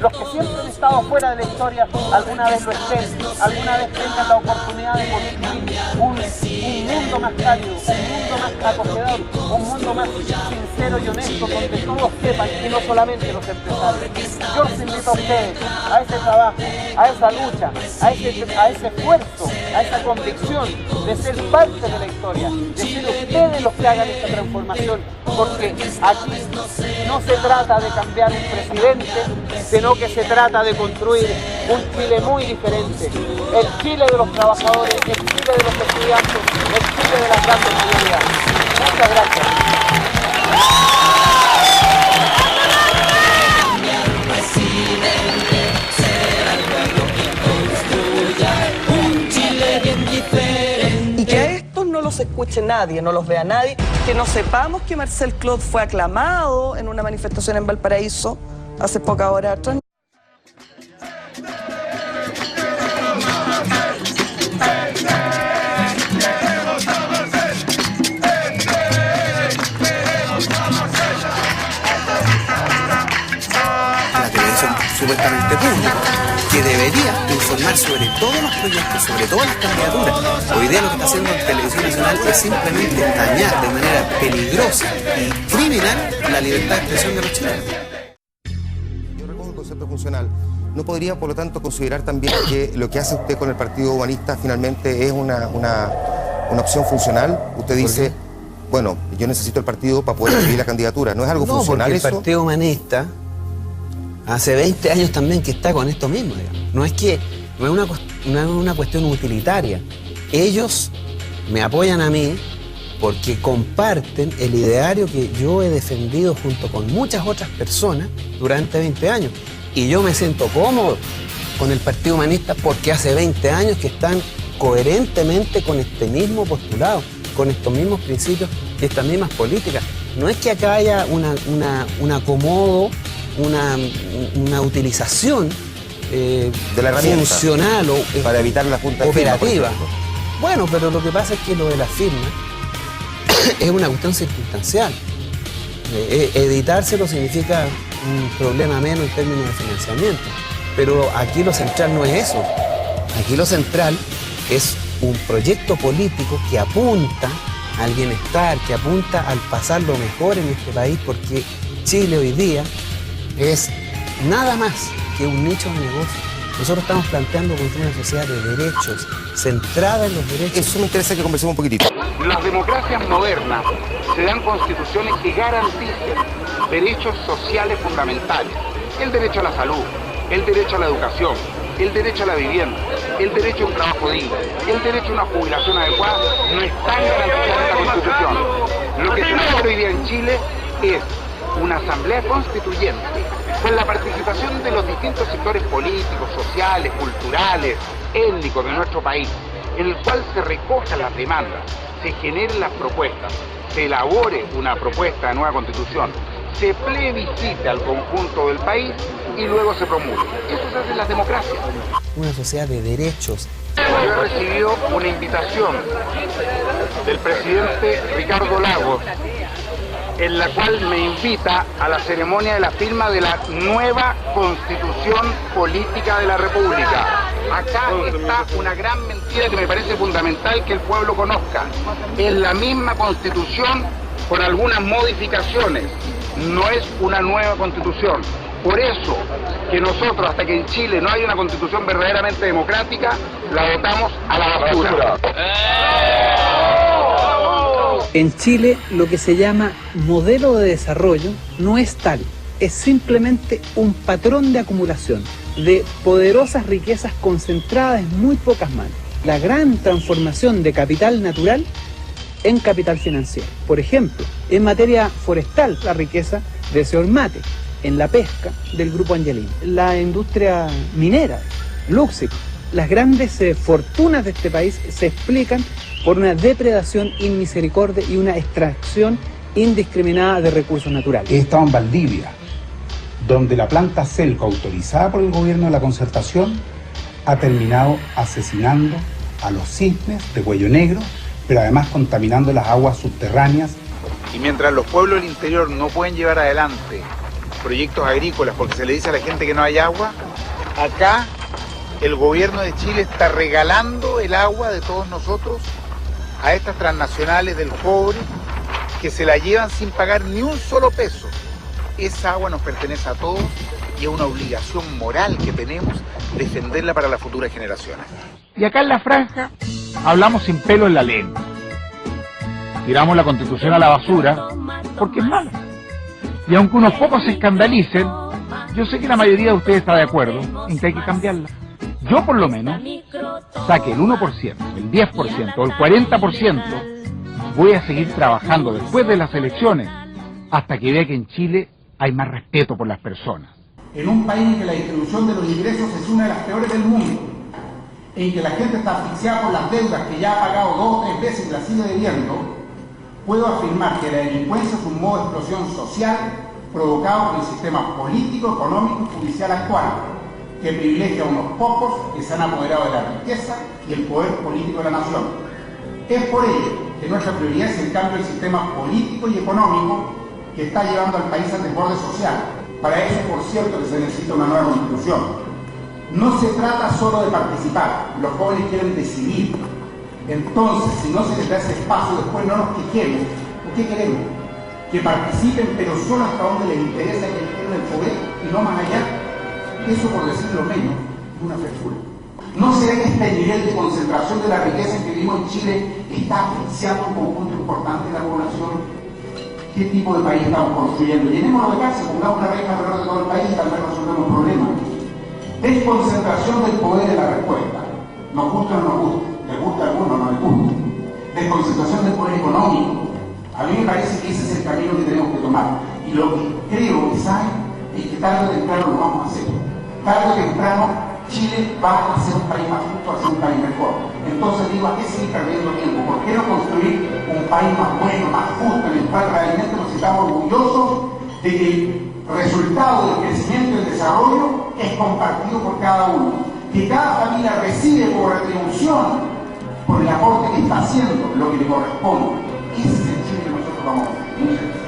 Los que siempre han estado fuera de la historia, alguna vez lo estén, alguna vez tengan la oportunidad de construir un mundo más cálido, un mundo más acogedor, un mundo más sincero y honesto, donde todos sepan, y no solamente los empresarios. Yo los invito a ustedes a ese trabajo, a esa lucha, a ese esfuerzo, a esa convicción de ser parte de la historia, de ser ustedes los que hagan esta transformación, porque aquí no se trata de cambiar un presidente, sino que se trata de construir un Chile muy diferente. El Chile de los trabajadores, el Chile de los estudiantes, el Chile de las grandes mayorías. Muchas gracias. Y que a estos no los escuche nadie, no los vea nadie, que no sepamos que Marcel Clod fue aclamado en una manifestación en Valparaíso hace pocas horas atrás. La televisión supuestamente pública, que debería informar sobre todos los proyectos, sobre todas las candidaturas. Hoy día lo que está haciendo la Televisión Nacional es simplemente dañar de manera peligrosa y criminal la libertad de expresión de los chilenos. Yo recojo el concepto funcional. ¿No podría, por lo tanto, considerar también que lo que hace usted con el Partido Humanista finalmente es una opción funcional? Usted dice, bueno, yo necesito el partido para poder escribir la candidatura. ¿No es algo funcional eso? El Partido Humanista hace 20 años también que está con esto mismo, digamos. No es una cuestión utilitaria. Ellos me apoyan a mí porque comparten el ideario que yo he defendido junto con muchas otras personas durante 20 años. Y yo me siento cómodo con el Partido Humanista porque hace 20 años que están coherentemente con este mismo postulado, con estos mismos principios y estas mismas políticas. No es que acá haya un acomodo, una utilización de la herramienta funcional o para evitar la junta operativa. Bueno, pero lo que pasa es que lo de la firma es una cuestión circunstancial. Editárselo significa un problema menos en términos de financiamiento. Pero aquí lo central no es eso. Aquí lo central es un proyecto político que apunta al bienestar, que apunta al pasarlo mejor en este país, porque Chile hoy día es nada más que un nicho de negocio. Nosotros estamos planteando construir una sociedad de derechos, centrada en los derechos. Eso me interesa que conversemos un poquitito. Las democracias modernas se dan constituciones que garanticen derechos sociales fundamentales. El derecho a la salud, el derecho a la educación, el derecho a la vivienda, el derecho a un trabajo digno, el derecho a una jubilación adecuada, no están garantizados en la Constitución. Lo que se hace hoy día en Chile es una asamblea constituyente con la participación de los distintos sectores políticos, sociales, culturales, étnicos de nuestro país, en el cual se recojan las demandas, se generen las propuestas, se elabore una propuesta de nueva constitución, se plebiscite al conjunto del país y luego se promulgue. Eso se hace en las democracias. Una sociedad de derechos. Yo he recibido una invitación del presidente Ricardo Lagos, en la cual me invita a la ceremonia de la firma de la nueva Constitución Política de la República. Acá está una gran mentira que me parece fundamental que el pueblo conozca. Es la misma Constitución con algunas modificaciones. No es una nueva Constitución. Por eso que nosotros, hasta que en Chile no haya una Constitución verdaderamente democrática, la votamos a la basura. En Chile, lo que se llama modelo de desarrollo no es tal, es simplemente un patrón de acumulación de poderosas riquezas concentradas en muy pocas manos. La gran transformación de capital natural en capital financiero. Por ejemplo, en materia forestal, la riqueza de Señor Mate, en la pesca del Grupo Angelini, la industria minera, Luxic. Las grandes fortunas de este país se explican por una depredación inmisericordia y una extracción indiscriminada de recursos naturales. He estado en Valdivia, donde la planta Celco, autorizada por el gobierno de la Concertación, ha terminado asesinando a los cisnes de cuello negro, pero además contaminando las aguas subterráneas. Y mientras los pueblos del interior no pueden llevar adelante proyectos agrícolas porque se le dice a la gente que no hay agua, acá el gobierno de Chile está regalando el agua de todos nosotros a estas transnacionales del cobre que se la llevan sin pagar ni un solo peso. Esa agua nos pertenece a todos y es una obligación moral que tenemos defenderla para las futuras generaciones. Y acá en la franja hablamos sin pelo en la lengua. Tiramos la Constitución a la basura porque es mala. Y aunque unos pocos se escandalicen, yo sé que la mayoría de ustedes está de acuerdo en que hay que cambiarla. Yo por lo menos saque el 1%, el 10% o el 40%, voy a seguir trabajando después de las elecciones hasta que vea que en Chile hay más respeto por las personas. En un país en que la distribución de los ingresos es una de las peores del mundo, en que la gente está asfixiada por las deudas que ya ha pagado 2 o 3 veces y la sigue debiendo, puedo afirmar que la delincuencia es un modo de explosión social provocado por el sistema político, económico y judicial actual, que privilegia a unos pocos que se han apoderado de la riqueza y el poder político de la nación. Es por ello que nuestra prioridad es el cambio del sistema político y económico que está llevando al país al desborde social. Para eso, por cierto, que se necesita una nueva constitución. No se trata solo de participar, los jóvenes quieren decidir. Entonces, si no se les da ese espacio, después no nos quejemos. ¿Por qué queremos? Que participen, pero solo hasta donde les interesa que estén en el poder y no más allá. Eso, por decirlo menos, es una frescura. ¿No será que este nivel de concentración de la riqueza en que vivimos en Chile está asfixiando un conjunto importante de la población? ¿Qué tipo de país estamos construyendo? Llenémonos de casa, pongamos una regla alrededor de todo el país y tal vez resolvemos problemas. Desconcentración del poder es la respuesta. Nos gusta o no nos gusta, les gusta a algunos o no les gusta. Desconcentración del poder económico. A mí me parece que ese es el camino que tenemos que tomar. Y lo que creo que saben es que tarde o temprano lo vamos a hacer. Tarde o temprano Chile va a ser un país más justo, va a ser un país mejor. Entonces digo, ¿a qué seguir perdiendo tiempo? ¿Por qué no construir un país más bueno, más justo, en el cual realmente nos estamos orgullosos de que el resultado del crecimiento y del desarrollo es compartido por cada uno? Que cada familia recibe por retribución, por el aporte que está haciendo, lo que le corresponde. Ese es el Chile que nosotros vamos a hacer.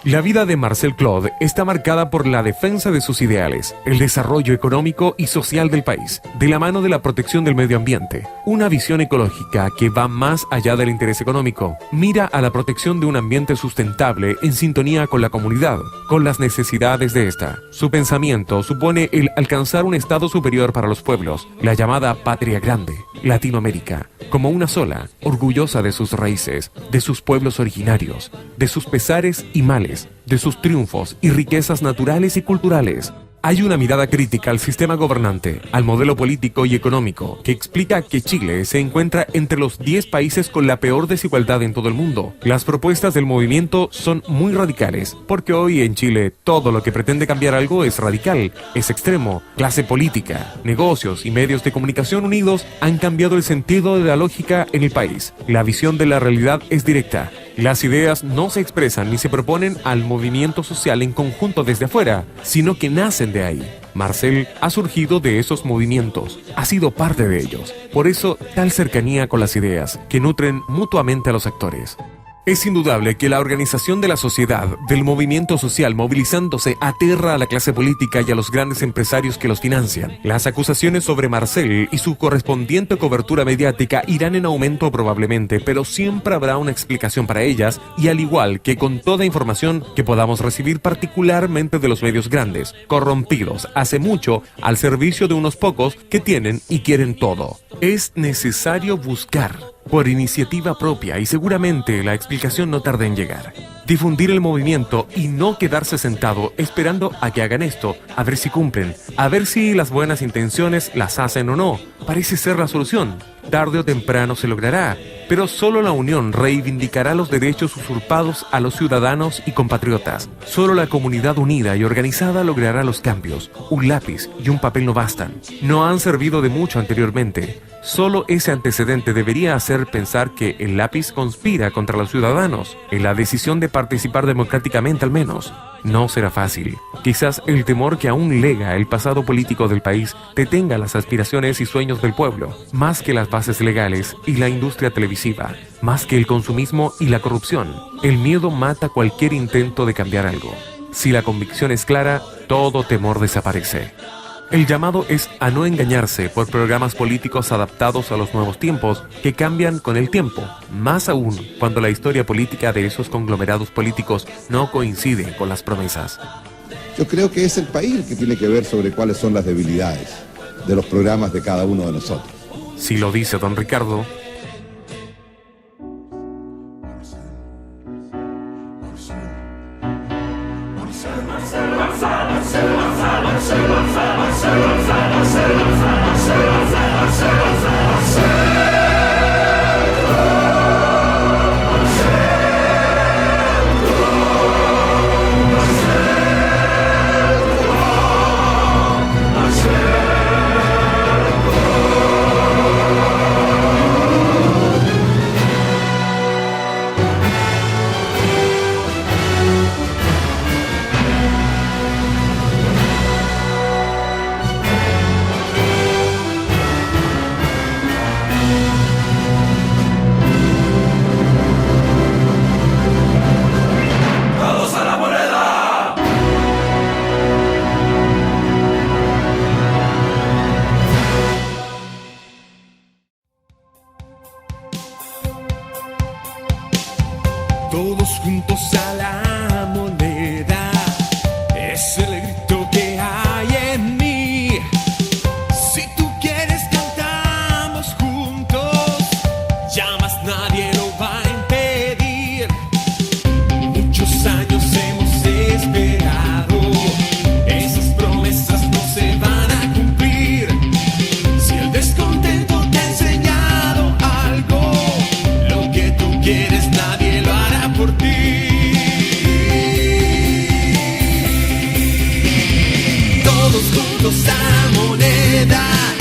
La vida de Marcel Claude está marcada por la defensa de sus ideales, el desarrollo económico y social del país, de la mano de la protección del medio ambiente. Una visión ecológica que va más allá del interés económico. Mira a la protección de un ambiente sustentable en sintonía con la comunidad, con las necesidades de esta. Su pensamiento supone el alcanzar un estado superior para los pueblos, la llamada patria grande, Latinoamérica, como una sola, orgullosa de sus raíces, de sus pueblos originarios, de sus pesares y males, de sus triunfos y riquezas naturales y culturales. Hay una mirada crítica al sistema gobernante, al modelo político y económico, que explica que Chile se encuentra entre los 10 países con la peor desigualdad en todo el mundo. Las propuestas del movimiento son muy radicales, porque hoy en Chile todo lo que pretende cambiar algo es radical, es extremo. Clase política, negocios y medios de comunicación unidos han cambiado el sentido de la lógica en el país. La visión de la realidad es directa. Las ideas no se expresan ni se proponen al movimiento social en conjunto desde afuera, sino que nacen de ahí. Marcel ha surgido de esos movimientos, ha sido parte de ellos. Por eso, tal cercanía con las ideas, que nutren mutuamente a los actores. Es indudable que la organización de la sociedad, del movimiento social movilizándose, aterra a la clase política y a los grandes empresarios que los financian. Las acusaciones sobre Marcel y su correspondiente cobertura mediática irán en aumento probablemente, pero siempre habrá una explicación para ellas, y al igual que con toda información que podamos recibir particularmente de los medios grandes, corrompidos hace mucho al servicio de unos pocos que tienen y quieren todo. Es necesario buscar por iniciativa propia, y seguramente la explicación no tarda en llegar. Difundir el movimiento y no quedarse sentado esperando a que hagan esto, a ver si cumplen, a ver si las buenas intenciones las hacen o no. Parece ser la solución. Tarde o temprano se logrará, Pero solo la unión reivindicará los derechos usurpados a los ciudadanos y compatriotas. Solo la comunidad unida y organizada logrará los cambios. Un lápiz y un papel no bastan. No han servido de mucho anteriormente. Solo ese antecedente debería hacer pensar que el lápiz conspira contra los ciudadanos, en la decisión de participar democráticamente al menos. No será fácil. Quizás el temor que aún lega el pasado político del país detenga las aspiraciones y sueños del pueblo, más que las bases legales y la industria televisiva, más que el consumismo y la corrupción. El miedo mata cualquier intento de cambiar algo. Si la convicción es clara, todo temor desaparece. El llamado es a no engañarse por programas políticos adaptados a los nuevos tiempos que cambian con el tiempo, más aún cuando la historia política de esos conglomerados políticos no coincide con las promesas. Yo creo que es el país el que tiene que ver sobre cuáles son las debilidades de los programas de cada uno de nosotros. Si lo dice don Ricardo. Todos juntos a la moneda, es el grito que hay en mí. Si tú quieres cantamos juntos, ya más nadie lo va a impedir. Muchos años hemos esperado, esas promesas no se van a cumplir. Si el descontento te ha enseñado algo, lo que tú quieres nadie lo hará por ti. Todos juntos a moneda.